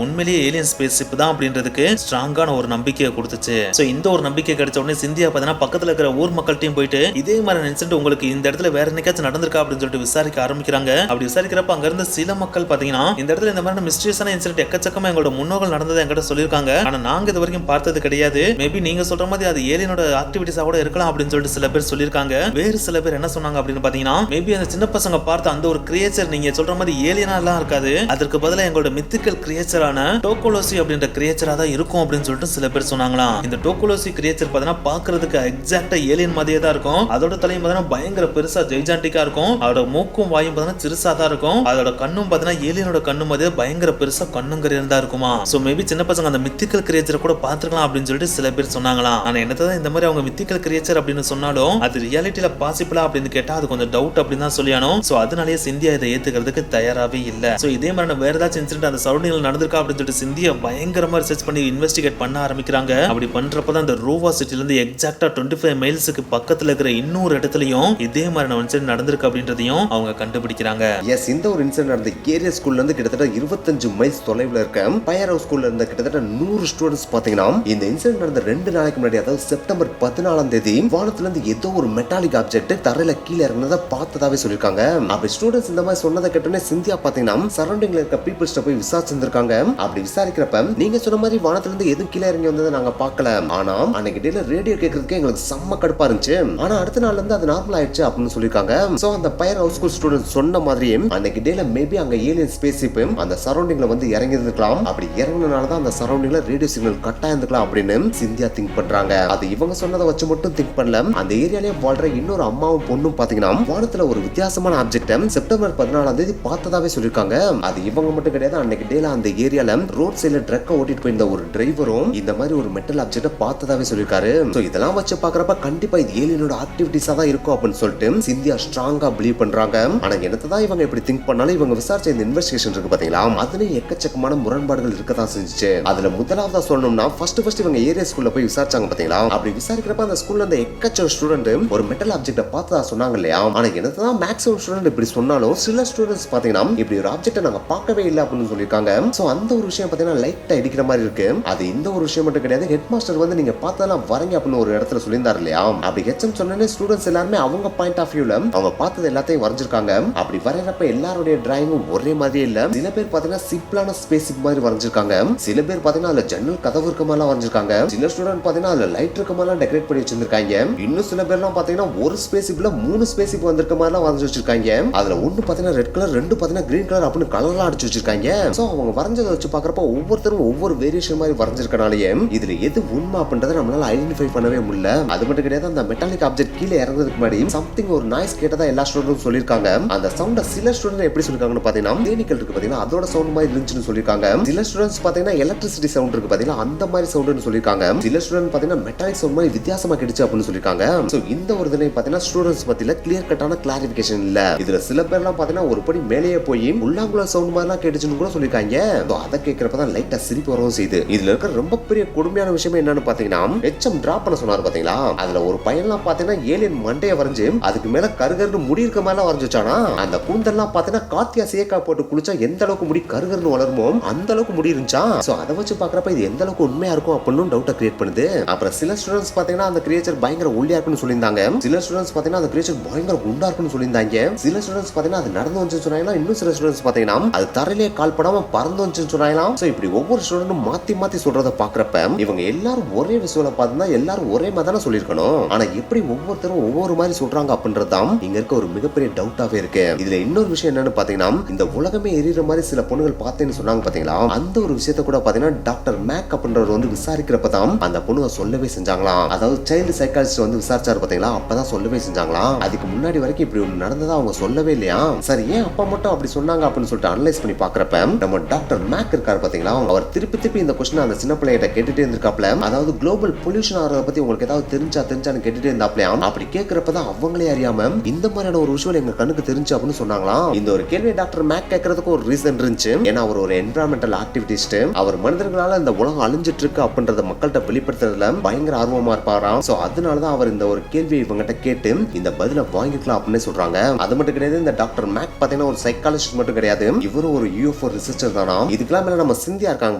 உண்மையிலேயே ஏலியன் ஸ்பேஸ்ஷிப் தான் அப்படின்றதுக்கு ஸ்ட்ராங்கான ஒரு நம்பிக்கையை கொடுத்துச்சு. சோ இந்த ஒரு நம்பிக்கை கிடைச்ச உடனே சிந்தியா பாத்தீங்கன்னா பக்கத்துல இருக்கிற ஊர் மக்கள்கிட்டையும் போயிட்டு இதே மாதிரி இன்சிடென்ட் உங்களுக்கு இந்த இடத்துல வேற என்னைக்காச்சும் நடந்திருக்கா அப்படின்னு சொல்லிட்டு விசாரிக்க ஆரம்பிக்கிறாங்க. அப்படி விசாரிக்கிறப்ப அங்க இருந்த சில மக்கள் பாத்தீங்கன்னா இந்த இடத்துல இந்த மாதிரி மிஸ்டீரியஸான இன்சிடென்ட் எக்கச்சக்கமா எங்களோட முன்னோர்கள் நடந்ததை என்கிட்ட சொல்லியிருக்காங்க. ஆனா நாங்க இது வரைக்கும் பார்த்தது கிடையாது. மேபி நீங்க சொல்ற மாதிரி அது ஏலியனோட ஆக்டிவிட்டிஸா கூட இருக்கலாம் அப்படின்னு சொல்லிட்டு சில பேர் சொல்லியிருக்காங்க. வேறு சில பேர் என்ன சொன்னாங்க அப்படின்னு பாத்தீங்கன்னா மேபி அந்த சின்ன பசங்க பார்த்த அந்த ஒரு கிரியேச்சர் நீங்க சொல்ற மாதிரி ஏலியனா எல்லாம் இருக்காது, அதற்கு பதிலா எங்களோட மித்திக்கல் கிரியேச்சரான டோகோலோசி அப்படின்ற கிரியேச்சரா தான் இருக்கும் அப்படின்னு சொல்லிட்டு சில பேர் சொன்னாங்களாம். இந்த டோகோலோசி கிரியேச்சர் பாத்தீங்கன்னா பாக்குறதுக்கு எக்ஸாக்டா ஏலியன் மாதிரியே தான் இருக்கும். அதோட தலையும் பாத்தீங்கன்னா பயங்கர பெருசா ஜெய்ஜாண்டிக்கா இருக்கும். அதோட மூக்கும் வாயும் பாத்தீங்கன்னா சிறுசா தான் இருக்கும். அதோட கண்ணும் பாத்தீங்கன்னா ஏலியனோட கண்ணு மாதிரியே பயங்கர பெருசா கண்ணுங்கரையா தான் இருக்குமா. சோ மேபி சின்ன பசங்க அந்த மித்திக்கல் கிரியேச்சர் கூட பாத்துக்கலாம் அப்படின்னு சொல்லிட்டு சில பேர் சொன்னாங்களாம். ஆனா என்னதான் இந்த மாதிரி அவங்க மித்திக்கல் கிரியேச்சர் அப்படின்னு சொன்னாலும் அது ரியாலிட்டியில பாசிபிளா அப்படின்னு கேட்டா அது கொஞ்சம் டவுட் அப்படின்னு தான் சொல்லியானோம். சோ அதனாலேயே சிந்தியா இதை ஏத்துக்கிறதுக்கு தயாராவே இல்ல. சோ இதே மாதிரி வேற ஏதாச்சும் இன்சிடென்ட் அந்த சரௌண்டிங்ல நடந்திருக்கா அப்படின்னு சொல்லிட்டு சிந்தியா பயங்கரமா ரிசர்ச் பண்ணி இன்வெஸ்டிகேட் பண்ண ஆரம்பிக்கிறாங்க. அப்படி பண்றப்பதான் இந்த ரோவா சிட்டில இருந்து எக்ஸாக்டா 25 மைல்ஸ்க்கு பக்கத்துல இருக்கிற இன்னொரு இடத்துலயும் இதே மாதிரி இன்சிடென்ட் நடந்திருக்கு அப்படின்றதையும் அவங்க கண்டுபிடிக்கிறாங்க. எஸ், இந்த ஒரு இன்சிடென்ட் நடந்த ஏரியா ஸ்கூல்ல இருந்து கிட்டத்தட்ட 25 மைல்ஸ் தொலைவில் இருக்க ஃபயர் ஹவுஸ் ஸ்கூல்ல இருந்த கிட்டத்தட்ட 100 ஸ்டூடெண்ட்ஸ் பாத்தீங்கன்னா இந்த இன்சிடென்ட் நடந்த 2 நாளைக்கு முன்னாடி, அதாவது செப்டம்பர் 14ஆம் தேதி வானத்துல இருந்து ஏதோ ஒரு மெட்டாலிக் ஆப்ஜெக்ட் தரையில கீழே இறங்குனதை பார்த்ததாவே சொல்லிருக்காங்க. அப்படி ஸ்டூடெண்ட்ஸ் இந்த மாதிரி சொன்னதை கேட்டோன்னே சிந்தியா பாத்தீங்கன்னா சரௌண்டிங்ல இருக்க பீப்புள்ஸ்ட போய் விசாரிச்சிருக்காங்க. அப்படி விசாரிக்கிறப்ப நீங்க சொன்ன மாதிரி வானத்துல இருந்து எதுவும் கீழே இறங்கி வந்ததை நாங்க பார்க்கல. ஆனா அன்னைக்கு டேல ரேடியோ கேட்கறதுக்கு எங்களுக்கு செம்ம கடுப்பா இருந்துச்சு. ஆனா அடுத்த நாள்ல இருந்து அது நார்மல் ஆயிடுச்சு அப்படின்னு சொல்லிருக்காங்க. சோ அந்த ஃபயர் ஹவுஸ் ஸ்கூல் ஸ்டூடெண்ட்ஸ் சொன்ன மாதிரியே அன்னைக்கு டேல மேபி அங்க ஏலியன் ஸ்பேஸ்ஷிப் அந்த சரௌண்டிங்ல வந்து இறங்கி இருக்கலாம். அப்படி இறங்குனனால தான் அந்த சரௌண்டிங்ல ரேடியோ சிக்னல் கட் ஆயிருந்துக்கலாம் அப்படின்னு சிந்தியா திங்க் பண்றாங்க. அது இவங்க சொன்னதை வச்சு மட்டும் திங்க் பண்ணல. அந்த ஏரியாலயே வாழ்ற இன்னொரு அம்மாவும் பொண்ணும் பாத்தீங்கன்னா வானத்துல ஒரு வித்தியாசமான ஆப்ஜெக்ட் செப்டம்பர் 14ஆம் தேதி பார்த்ததாவே சொல்லிருக்காங்க. அது இவங்க மட்டும் கிடையாது, அன்னைக்கு டேல அந்த ஏரியால ரோட் சைடுல ட்ரக் ஓட்டிட்டு போயிருந்த ஒரு டிரைவரும் இந்த மாதிரி ஒரு மெட்டல் ஆப்ஜெக்ட் பார்த்ததாவே சொல்லிருக்காரு. சோ இதெல்லாம் வச்சு பாக்குறப்ப கண்டிப்பா இது ஏலியனோட ஆக்டிவிட்டிஸா தான் இருக்கும் அப்படின்னு சொல்லிட்டு சிந்தியா ஸ்ட்ராங்கா பிலீவ் பண்றாங்க. ஆனா என்னதான் இவங்க இப்படி திங்க் பண்ணாலும் இவங்க விசாரிச்ச இந்த இன்வெஸ்டிகேஷன் இருக்கு பாத்தீங்களா, அதுல எக்கச்சக்கமான முரண்பாடுகள் இருக்கதான் செஞ்சுச்சு. அதுல முதலாவதா சொல்லணும்னா ஃபர்ஸ்ட் இவங்க ஏரியா ஸ்கூல்ல போய் விசாரிச்சாங்க பாத்தீங்களா. அப்படி விசாரிக்கிறப்ப அந்த ஸ்கூல்ல அந்த எக்கச்சக்க ஸ்டூடெண்ட் ஒரு மெட்டல் ஆப்ஜெக்ட பார்த்ததா சொன்னாங்க இல்லையா. ஆனா என்னதான் மேக்ஸிமம் ஸ்டூடெண்ட் இப்படி சொன்னாலும் சில ஸ்டூடெண்ட்ஸ் பாத்தீங்கன்னா இப்படி ஒரு ஆப்ஜெக்ட நாங்க பார்க்கவே இல்லை அப்படின்னு சொல்லிருக்காங்க. சோ அந்த ஒரு விஷயம் பாத்தீங்கன்னா லைட்டா இடிக்கிற மாதிரி இருக்கு. அது இந்த ஒரு விஷயம் மட்டும் கிடையாது, ஹெட் மாஸ்டர் வந்து நீங்க பார்த்ததெல்லாம் வரங்க அப்படின்னு ஒரு இடத்துல சொல்லியிருந்தாரு இல்லையா. அப்படி ஹெச்எம் சொன்னே ஸ்டூடெண்ட்ஸ் எல்லாருமே அவங்க பாயிண்ட் ஆஃப் வியூல அவங்க பார்த்தது எல்லாத்தையும் வரைஞ்சிருக்காங்க. அப்படி வரையறப்ப எல்லாருடைய டிராயிங்கும் ஒரே மாதிரியே இல்ல. சில பேர் பாத்தீங்கன்னா சிம்பிளான ஸ்பேசிக் மாதிரி வரைஞ்சிருக்காங்க. சில பேர் பாத்தீங்கன்னா அதுல ஜன்னல் கதவு இருக்க மாதிரி வரைஞ்சிருக்காங்க. சில ஸ்டூடெண்ட் பாத்தீங்கன்னா அதுல லைட் இருக்க மாதிரி டெக்கரேட் பண்ணி வச்சிருக்காங்க. இன்னும் சில பேர்லாம் பாத்தீங்கன்னா ஒரு ஸ்பேசிக்ல 3 ஸ்பேசிக் வந்திருக்க மாதிரி வரைஞ்சு வச்சிருக்காங்க. அதுல ஒன்னு பாத்தீங்கன்னா ரெட் கலர், 2 பாத்தீங்கன்னா கிரீன் கலர் அப்படின்னு கலர்லாம் அடிச்சு வச்சிருக்காங்க. சோ அவங்க வரைஞ்சதை வச்சு பாக்குறப்ப ஒவ்வொருத்தரும் ஒவ்வொரு வேரியேஷன் மாதிரி வரைஞ்சிருக்கனாலேயே இதுல எது உண்மை அப்படின்றத நம்மளால ஐடென்டிஃபை பண்ணவே முடியல. அது மட்டும் கிடையாது, அந்த மெட்டாலிக் ஆப்ஜெக்ட் கீழே இறங்குறதுக்கு முன்னாடி சம்திங் ஒரு நாய்ஸ் கேட்டதா எல்லா ஸ்டூடெண்ட்டும் சொல்லிருக்காங்க. அந்த சவுண்ட சில ஸ்டூடெண்ட் எப்படி சொல்லிருக்காங்கன்னு பாத்தீங்கன்னா தேனீக்கள் இருக்கு பாத்தீங்கன்னா அதோட சவுண்ட் மாதிரி இருந்துச்சுன்னு சொல்லிருக்காங்க. சில ஸ்டூடெண்ட்ஸ் பாத்தீங்கன்னா எலக்ட்ரிசிட்டி சவுண்ட் இருக்கு பாத்தீங்கன்னா அந்த மாதிரி சவுண்ட்னு சொல்லிருக்காங்க. சில ஸ்டூடெண்ட் பாத்தீங்கன்னா மெட்டாலிக் சவுண்ட் மாதிரி வித்தியாசமா கிடைச்சு அப்படின்னு சொல்லிருக்காங்க. சோ இந்த ஒரு இதுல பாத்தீங்கன்னா ஸ்டூடெண்ட்ஸ் பத்தில கிளியர் கட்டான கிளாரிஃபிகேஷன் இல்ல. இதுல சில பேர்லாம் பாத்தீங்கன்னா ஒரு படி மேலேயே போய் உள்ளாங்குள்ள சவுண்ட் மாதிரிலாம் கேட்டுச்சுன்னு கூட சொல்லிருக்காங்க. அதை கேட்கறப்பதான் லைட்டா சிரிப்பு வரவும் செய்யுது. இதுல இருக்கிற ரொம்ப பெரிய கொடுமையான விஷயம் என்னன்னு பாத்தீங்கன்னா ஹெச்எம் டிராப் பண்ண சொன்னாரு பாத்தீங்களா. அதுல ஒரு பையன்லாம் பாத்தீங்கன்னா ஏலியன் மண்டைய வரைஞ்சு அதுக்கு மேல கருகருன்னு முடி இருக்க மாதிரி வரைஞ்சு வச்சானா. அந்த கூந்தல்லாம் பாத்தீங்கன்னா காத்தியா சேக்கா போட்டு குளிச்சா எந்த அளவுக்கு முடி கருகருன்னு வளருமோ அந்த அளவுக்கு முடி இருந்துச்சா. சோ அதை வச்சு பாக்குறப்ப இது எந்த அளவுக்கு உண்மையா இருக்கும் அப்படின்னு டவுட்டை கிரியேட் பண்ணுது. அப்புறம் சில ஸ்டூடெண்ட்ஸ் பாத்தீங்கன்னா அந்த கிரியேச்சர் பயங்கர ஒல்லியா இருக்குன்னு சொல்லியிருந்தாங்க. சில ஸ்டூடெண்ட்ஸ் பாத்தீங்கன்னா அந்த கிரியேச்சர் பயங்கர குண்டா இருக்குன்னு சொல்லியிருந்தாங்க. சில ஸ்டூடெண்ட்ஸ் பாத்தீங்கன்னா அது நடந்து வந்துச்சு சொன்னாங்க. இன்னும் சில ஸ்டூடெண்ட்ஸ் பாத்தீங்கன்னா அது தரையிலே கால் படாம பறந்து வந்துச்சு சொன்னாங்க. சோ இப்படி ஒவ்வொரு ஸ்டூடெண்ட்டும் மாத்தி மாத்தி சொல்றத பாக்குறப்ப இவங்க எல்லாரும் ஒரே விஷுவல பார்த்தா எல்லாரும் ஒரே மாதிரி தானே சொல்லிருக்கணும். ஆனா எப்படி ஒவ்வொருத்தரும் ஒவ்வொரு மாதிரி சொல்றாங்க அப்படின்றதுதான் இங்க இருக்க ஒரு மிகப்பெரிய டவுட்டாவே இருக்கு. இதுல இன்னொரு விஷயம் என்னன்னு பாத்தீங்கன்னா இந்த உலகமே எரியுற மாதிரி சில பொண்ணுகள் பார்த்தேன்னு சொன்னாங்க பாத்தீங்களா. அந்த ஒரு விஷயத்த கூட பாத்தீங்கன்னா டாக்டர் மேக் அப்படின்றவர் வந்து விசாரிக்கிறப்பதான் அந்த பொண்ணுங்க சொல்லவே செஞ்சாங்களாம். அதாவது சைல்டு சைக்காலஜிஸ்ட் வந்து விசாரிச்சாரு பாத்தீங்களா, அப்பதான் சொல்லவே செஞ்சாங்களாம். அதுக்கு முன்னாடி வரைக்கும் இப்படி ஒண்ணு நடந்ததா அவங்க சொல்லவே இல்லையா. சரி ஏன் அப்பா மட்டும் அப்படி சொன்னாங்க அப்படின்னு சொல்லிட்டு அனலைஸ் பண்ணி பாக்குறப்ப நம்ம டாக்டர் மேக் இருக்காரு பாத்தீங்களா, அவர் திருப்பி திருப்பி இந்த கொஸ்டின் அந்த சின்ன பிள்ளைகிட்ட கேட்டுட்டே இருந்திருக்காப்ல. அதாவது குளோபல் பொல்யூஷன் ஆகிறத பத்தி உங்களுக்கு ஏதாவது தெரிஞ்சான்னு கேட்டுட்டே இருந்தாப்லையா. அப்படி கேட்கறப்பதான் அவங்களே அறியாம இந்த மாதிரியான ஒரு விஷயம் எங்க கண்ணுக்கு தெரிஞ்சு அப்படின்னு சொன்னாங்களாம். இந்த ஒரு கேள்வி டாக்டர் மேக் கேட்கறதுக்கு ஒரு ரீசன் இருந்துச்சு. ஏன்னா அவர் ஒரு என்விரான்மெண்டல் ஆக்டிவிட்டிஸ்ட். அவர் மனிதர்களால இந்த உலகம் அழிஞ்சிட்டு இருக்கு அப்படின்றத மக்கள்கிட்ட வெளிப்படுத்துறதுல பயங்கர ஆர்வமா இருப்பாராம். சோ அதனாலதான் அவர் இந்த ஒரு கேள்வியை இவங்கிட்ட கேட்டு இந்த பதில வாங்கிக்கலாம் அப்படின்னு சொல்றாங்க. அது மட்டும் கிடையாது, இந்த டாக்டர் மேக் பாத்தீங்கன்னா ஒரு சைக்காலஜிஸ்ட் மட்டும் கிடையாது, இவரும் ஒரு UFO ரிசர்ச்சர் தானா. இதுக்கெல்லாம் மேல நம்ம சிந்தியா இருக்காங்க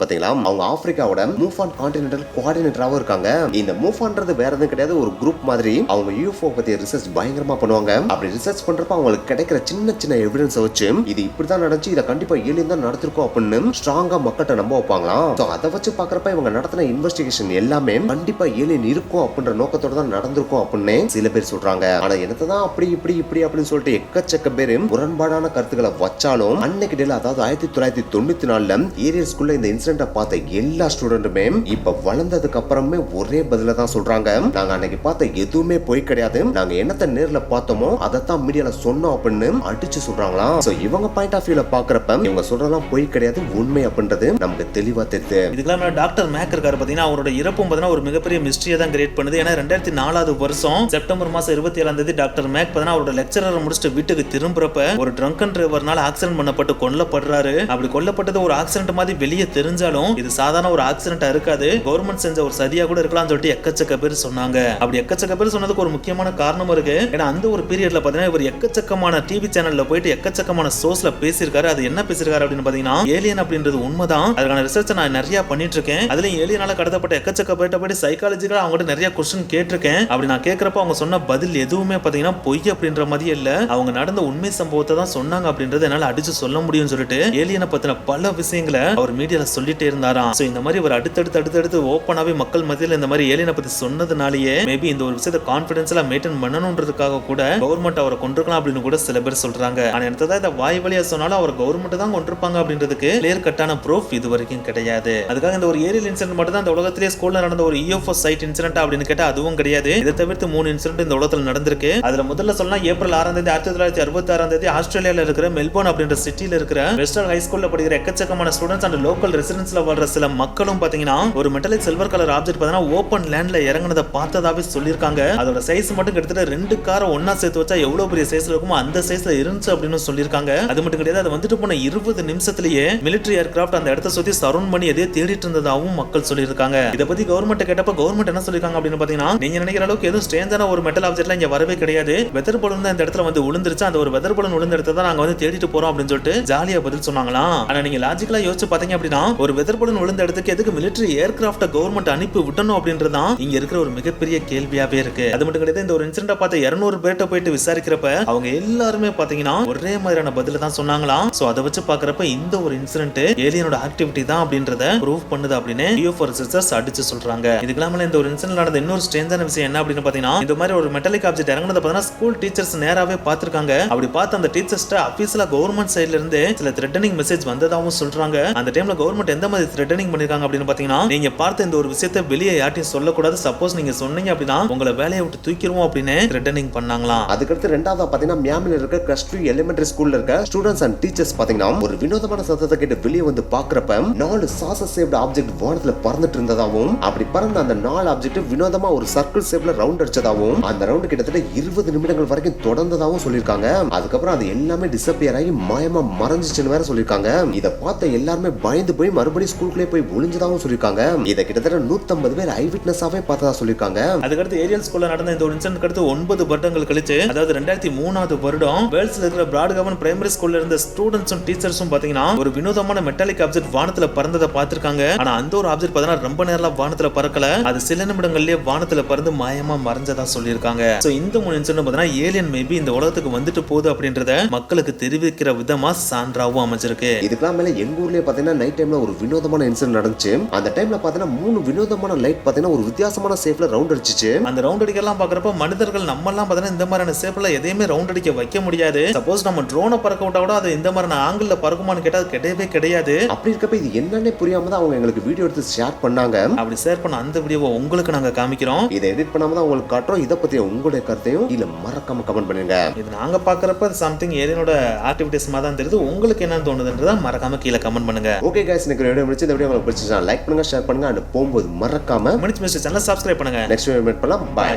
பாத்தீங்களா, அவங்க ஆப்பிரிக்காவோட மூவ் ஆன் கான்டினென்டல் கோஆர்டினேட்டராவும் இருக்காங்க. இந்த மூவ் ஆன்றது வேற எதுவும் கிடையாது, ஒரு குரூப் மாதிரி அவங்க UFO பத்தி ரிசர்ச் பயங்கரமா பண்ணுவாங்க. அப்படி ரிசர்ச் பண்றப்ப அவங்களுக்கு கிடைக்கிற சின்ன சின்ன எவிடன்ஸ் வச்சு இது இப்படிதான் நடந்துச்சு, இதை கண்டிப்பா ஏலியன் தான் நடத்திருக்கோம் அப்படின்னு ஸ்ட்ராங்கா மக்கள்கிட்ட நம்ப வைப்பாங்களாம். சோ அதை வச்சு பாக்குறப்ப இவங்க நடத்தின இன்வெஸ்டிகேஷன் எல்லாமே கண்டிப்பா ஏலியன் இருக்கும் அப்படின்ற நோக்கத்தோட தான் நடந்திருக்கும் அப்படின்னு சில பேர் சொல்றாங்க. ஆனா என்னதான் அப்படி இப்படி இப்படி அப்படின்னு சொல்லிட்டு எக்கச்சக்க பேரு முரண்பாடான கருத்துக்களை வச்சாலும் அன்னைக்கு டேல அதாவது 1994 ஏரியல் ஸ்கூல்ல இந்த இன்சிடென்ட்டை பார்த்த எல்லா ஸ்டூடெண்ட்டுமே இப்ப வளர்ந்ததுக்கு அப்புறமே ஒரே ஒரே பதில தான் சொல்றாங்க. நாங்க அன்னைக்கு பார்த்த எதுவுமே பொய் கிடையாது, நாங்க என்னத்த நேர்ல பார்த்தோமோ அதைத்தான் மீடியால சொன்னோம் அப்படின்னு அடிச்சு சொல்றாங்களாம். சோ இவங்க பாயிண்ட் ஆஃப் வியூல பாக்குறப்ப இவங்க சொல்றதெல்லாம் பொய் கிடையாது, உண்மை அப்படின்றது நமக்கு தெளிவா தெரியுது. இதுக்கெல்லாம் டாக்டர் மேக் இருக்காரு பாத்தீங்கன்னா, அவரோட இறப்பும் பாத்தீங்கன்னா ஒரு மிகப்பெரிய மிஸ்ட்ரியை தான் கிரியேட் பண்ணுது. ஏன்னா 2004 வருஷம் செப்டம்பர் மாசம் 27ஆம் தேதி டாக்டர் மேக் பாத்தீங்கன்னா அவரோட லெக்சரரை முடிச்சுட்டு வீட்டுக்கு திரும்புறப்ப ஒரு ட்ரங்கன் டிரைவர்னால ஆக்சிடென்ட் பண்ணப்பட்டு கொல்லப்படுறாரு. அப்படி கொல்லப்பட்டது ஒரு ஆக்சிடென்ட் மாதிரி வெளியே தெரிஞ்சாலும் இது சாதாரண ஒரு ஆக்சிடென்ட்டா இருக்காது, கவர்மெண்ட் செஞ்ச ஒரு சதியா கூட இருக்கலாம் சொல்லிட்டு எக்கச்சக்க பேர் சொன்னாங்க. அப்படி எக்கச்சக்க பேர் சொன்னதுக்கு ஒரு முக்கியமான காரணம் இருக்கு. ஏன்னா அந்த ஒரு பீரியட்ல பாத்தீங்கன்னா இவர் எக்கச்சக்கமான டிவி சேனல்ல போயிட்டு எக்கச்சக்கமான ஷோஸ்ல பேசியிருக்காரு. அது என்ன பேசியிருக்காரு அப்படின்னு பாத்தீங்கன்னா, ஏலியன் அப்படின்றது உண்மைதான், அதுக்கான ரிசர்ச் நான் நிறைய பண்ணிட்டு இருக்கேன், அதுலயும் ஏலியனால கடத்தப்பட்ட எக்கச்சக்க பேர்ட்ட போயிட்டு சைக்காலஜிக்கலா அவங்ககிட்ட நிறைய கொஸ்டின் கேட்டிருக்கேன். அப்படி நான் கேட்கறப்ப அவங்க சொன்ன பதில் எதுவுமே பாத்தீங்கன்னா பொய் அப்படின்ற மாதிரி இல்ல, அவங்க நடந்த உண்மை சம்பவத்தை தான் சொன்னாங்க அப்படின்றது என்னால அடிச்சு சொல்ல முடியும்னு சொல்லிட்டு ஏலியனை பத்தின பல விஷயங்களை அவர் மீடியால சொல்லிட்டே இருந்தாராம். சோ இந்த மாதிரி ஒரு அடுத்தடுத்து ஓப்பனாவே மக்கள் மத்தியில இந்த மாதிரி ஏலியனை பத்தி சொன்னதுனாலேயே மேபி இந்த ஒரு விஷயத்தை கான்பிடன்ஸ்ல மெயின்டைன் பண்ணணும்ன்றதுக்காக கூட கவர்மெண்ட் அவரை கொண்டிருக்கலாம் அப்படின்னு கூட சில பேர் சொல்றாங்க. ஆனா என்னதான் இதை வாய் வழியா சொன்னாலும் அவர் கவர்மெண்ட் தான் கொண்டிருப்பாங்க அப்படின்றதுக்கு கிளியர் கட்டான ப்ரூஃப் இது வரைக்கும் கிடையாது. அதுக்காக இந்த ஒரு ஏரியல் இன்சிடென்ட் மட்டும் தான் இந்த உலகத்திலேயே ஸ்கூல்ல நடந்த ஒரு UFO சைட் இன்சிடென்ட் அப்படின்னு கேட்டா அதுவும் கிடையாது. இதை தவிர்த்து 3 இன்சிடென்ட் இந்த உலகத்தில் நடந்திருக்கு. அதுல முதல்ல சொல்லலாம் ஏப்ரல் 6ஆம் தேதி 1966ஆம் தேதி ஆஸ்திரேலியால இருக்கிற மெல்போர்ன் அப்படின்ற சிட்டில இருக்கிற வெஸ்டர்ன் ஹை ஸ்கூல்ல படிக்கிற எக்கச்சக்கமான ஸ்டூடெண்ட்ஸ் அண்ட் லோக்கல் ரெசிடென்ட்ஸ்ல வாழ்ற சில மக்களும் பாத்தீங்கன்னா ஒரு மெட்டாலிக் சில்வர் கலர் ஆப்ஜெக்ட் பாத்தீங்கன்னா ஓபன் லேண்ட்ல இறங்குனத பார்த்ததாவே சொல்லிருக்காங்க. அதோட சைஸ் மட்டும் கிட்டத்தட்ட 2 காரை ஒண்ணா சேர்த்து வச்சா எவ்வளவு பெரிய சைஸ்ல இருக்குமோ அந்த சைஸ்ல இருந்துச்சு அப்படின்னு சொல்லிருக்காங்க. அது மட்டும் கிடையாது, அது வந்துட்டு போன 20 நிமிஷத்திலேயே மிலிட்டரி ஏர்கிராஃப்ட் அந்த இடத்தை சுத்தி சரவுண்ட் பண்ணி எதையோ தேடிட்டு இருந்ததாகவும் மக்கள் சொல்லியிருக்காங்க. இதை பத்தி கவர்மெண்ட் கேட்டப்ப கவர்மெண்ட் என்ன சொல்லிருக்காங்க அப்படின்னு பாத்தீங்கன்னா, நீங்க நினைக்கிற அளவுக்கு எதுவும் ஸ்ட்ரேஞ்சான ஒரு மெட்டல் ஆப்ஜெக்ட்லாம் இங்க வரவே கிடையாது, வெதர் பலூன் தான் இந்த இடத்துல வந்து விழுந்துருச்சு, அந்த ஒரு வெதர் பலூன் விழுந்த இடத்தை தான் நாங்க வந்து தேடிட்டு போறோம் அப்படின்னு சொல்லிட்டு ஜாலியா பதில் சொன்னாங்களாம். ஆனா நீங்க லாஜிக்கலா யோசிச்சு பாத்தீங்க அப்படின்னா ஒரு வெதர் பலூன் விழுந்த இடத்துக்கு எதுக்கு மிலிட்டரி ஏர்கிராஃப்ட கவர்மெண்ட் அனுப்பி விடணும் அப்படின்றதான் இங்க இருக்கிற ஒரு மிகப்பெரிய கேள்வியாவே இருக்கு. அது மட்டும் கிடையாது, இந்த ஒரு இன்சிடென்ட் பார்த்து 200 பேர்ட்ட போயிட்டு விசாரிக்கிறப்ப அவங்க எல்லாருமே பாத்தீங்கன்னா ஒரே மாதிரியான பதில தான் சொன்னாங்களாம். சோ அதை வச்சு பாக்குறப்ப இந்த ஒரு இன்சிடென்ட் ஏலியனோட ஆக்டிவிட்டி தான் அப்படின்றத ப்ரூவ் பண்ணுது அப்படின்னு UFO ரிசர்ச்சர்ஸ் அடிச்சு சொல்றாங்க. இதுக்கெல்லாம் இந்த ஒரு இன்சிடென்ட் நடந்த இன்னொரு ஸ்ட்ரேஞ்சான விஷயம் என்ன அப்படின்னு பாத்தீங்கன்னா, இந்த மாதிரி ஒரு மெட்டாலிக் ஆப்ஜெக்ட் இறங்குனத பாத்தீங்கன்னா ஸ்கூல் டீச்சர்ஸ் நேராவே பாத்துருக்காங்க. அப்படி பார்த்து அந்த டீச்சர்ஸ்ட்ட அபிஷியலா கவர்மெண்ட் சைடுல இருந்து சில த்ரெட்டனிங் மெசேஜ் வந்ததாகவும் சொல்றாங்க. அந்த டைம்ல கவர்மெண்ட் எந்த மாதிரி த்ரெட்டனிங் பண்ணிருக்காங்க அப்படின்னு பாத்தீங்கன்னா, நீங்க பார்த்த இந்த ஒரு விஷயத்தை வெளியே யார்ட்டையும் சொல்லக்கூடாது, சப்போஸ் நீங்க சொன்னீங்க அப்படின்னா உங்களை வேலையை விட்டு தூக்கிடுவோம் அப்படின்னு த்ரெட்டனிங் பண்ணாங்களாம். அதுக்கடுத்து ரெண்டாவது பாத்தீங்கன்னா மியாமில இருக்க கிரஸ்ட்வி எலிமெண்டரி ஸ்கூல்ல இருக்க ஸ்டூடெண்ட்ஸ் அண்ட் டீச்சர்ஸ் பாத்தீங்கன்னா ஒரு வினோதமான சத்தத்தை கேட்டு வெளியே வந்து பாக்குறப்ப 4 சாசர் ஷேப்டு ஆப்ஜெக்ட் வானத்துல பறந்துட்டு இருந்ததாவும், அப்படி பறந்த அந்த 4 ஆப்ஜெக்ட் வினோதமா ஒரு சர்க்கிள் ஷேப்ல ரவுண்ட் அடிச்சதாவும், அந்த ரவுண்ட் கிட்டத்தட்ட 20 நிமிடங்கள் வரைக்கும் தொடர்ந்ததாவும் சொல்லிருக்காங்க. அதுக்கப்புறம் அது எல்லாமே டிசப்பியர் ஆகி மாயமா மறைஞ்சிச்சுன்னு வேற சொல்லிருக்காங்க. இத பார்த்த எல்லாருமே பயந்து போய் மறுபடியும் ஸ்கூலுக்குள்ளே போய் ஒளிஞ்சதாவும் சொல்லிருக்காங்க. இத கிட்டத்தட்ட 150 பேர் ஐ விட்னஸாவே பார்த்ததா சொல்லிருக்காங்க. அதுக்கடுத்து ஏரியல் ஸ்கூல்ல நடந்த இந்த ஒரு இன்சிடென்ட் அடுத்து 9 வருடங்கள் கழிச்சு, அதாவது 2003ஆவது வருடம் வேல்ஸ்ல இருக்கிற பிராட்கவன் பிரைமரி ஸ்கூல்ல இருந்த ஸ்டூடெண்ட்ஸும் டீச்சர்ஸும் பாத்தீங்கன்னா ஒரு வினோதமான மெட்டாலிக் ஆப்ஜெக்ட் வானத்துல பறந்ததை பார்த்திருக்காங்க. ஆனா அந்த ஒரு ஆப்ஜெக்ட் பாத்தீங்கன்னா ரொம்ப நேரம் வானத்துல பறக்கல, அது சில நிமிடங்கள்லயே வானத்துல பறந்து மாயமா மறைஞ்சதா சொல்லியிருக்காங்க. சோ இந்த 3 இன்சிடென்ட் பாத்தீங்கன்னா ஏலியன் மேபி இந்த உலகத்துக்கு வந்துட்டு போகுது அப்படின்றத மக்களுக்கு தெரிவிக்கிற விதமா சான்றாவும் அமைஞ்சிருக்கு. இதுக்கெல்லாம் மேல எங்க ஊர்லயே பாத்தீங்கன்னா நைட் டைம்ல ஒரு வினோதமான இன்சிடென்ட் நடந்துச்சு. அந்த டைம்ல பாத்தீங்கன்னா 3 வினோதமான லைட் பாத்தீங்கன்னா ஒரு வித்தியாசமான ஷேப்ல ரவுண்ட் அடிச்சிச்சு. அந்த ரவுண்ட் அடிக்கலாம் பாக்குறப்ப மனிதர்கள் நம்ம எல்லாம் பாத்தீங்கன்னா இந்த மாதிரியான ஷேப்ல எதையுமே ரவுண்ட் அடிக்க வைக்க முடியாது. சப்போஸ் நம்ம ட்ரோனை பறக்க விட்டா கூட அது இந்த மாதிரியான ஆங்கிள் பறக்குமான்னு கேட்டா அது கிடையவே கிடையாது. அப்படி இருக்கப்ப இது என்னன்னே புரியாம தான் அவங்க எங்களுக்கு வீடியோ எடுத்து ஷேர் பண்ணாங்க. அப்படி ஷேர் பண்ண அந்த வீடியோவை உங்களுக்கு நாங்க காமிக்கிறோம். இதை எடிட் பண்ணாம தான் உங்களுக்கு காட்டுறோம். இதை பத்தி உங்களுடைய கருத்தையும் இல்ல மறக்காம கமெண்ட் பண்ணுங்க. இது நாங்க பாக்குறப்ப சம்திங் ஏலியனோட ஆக்டிவிட்டீஸ் மாதிரி தான் தெரியுது. உங்களுக்கு என்ன தோணுதுன்றத மறக்காம கீழே கமெண்ட் பண்ணுங்க. ஓகே गाइस, இந்த வீடியோ முடிச்சு இந்த வீடியோ உங்களுக்கு பிடிச்சிருந்தா லைக் பண்ணுங்க, ஷேர் பண்ணுங்க, and போகும்போது மறக்காம மணிச் மிஸ்டர் சேனலை சப்ஸ்கிரைப் பண்ணுங்க. நெக்ஸ்ட் வீடியோ மீட் பண்ணலாம். பை.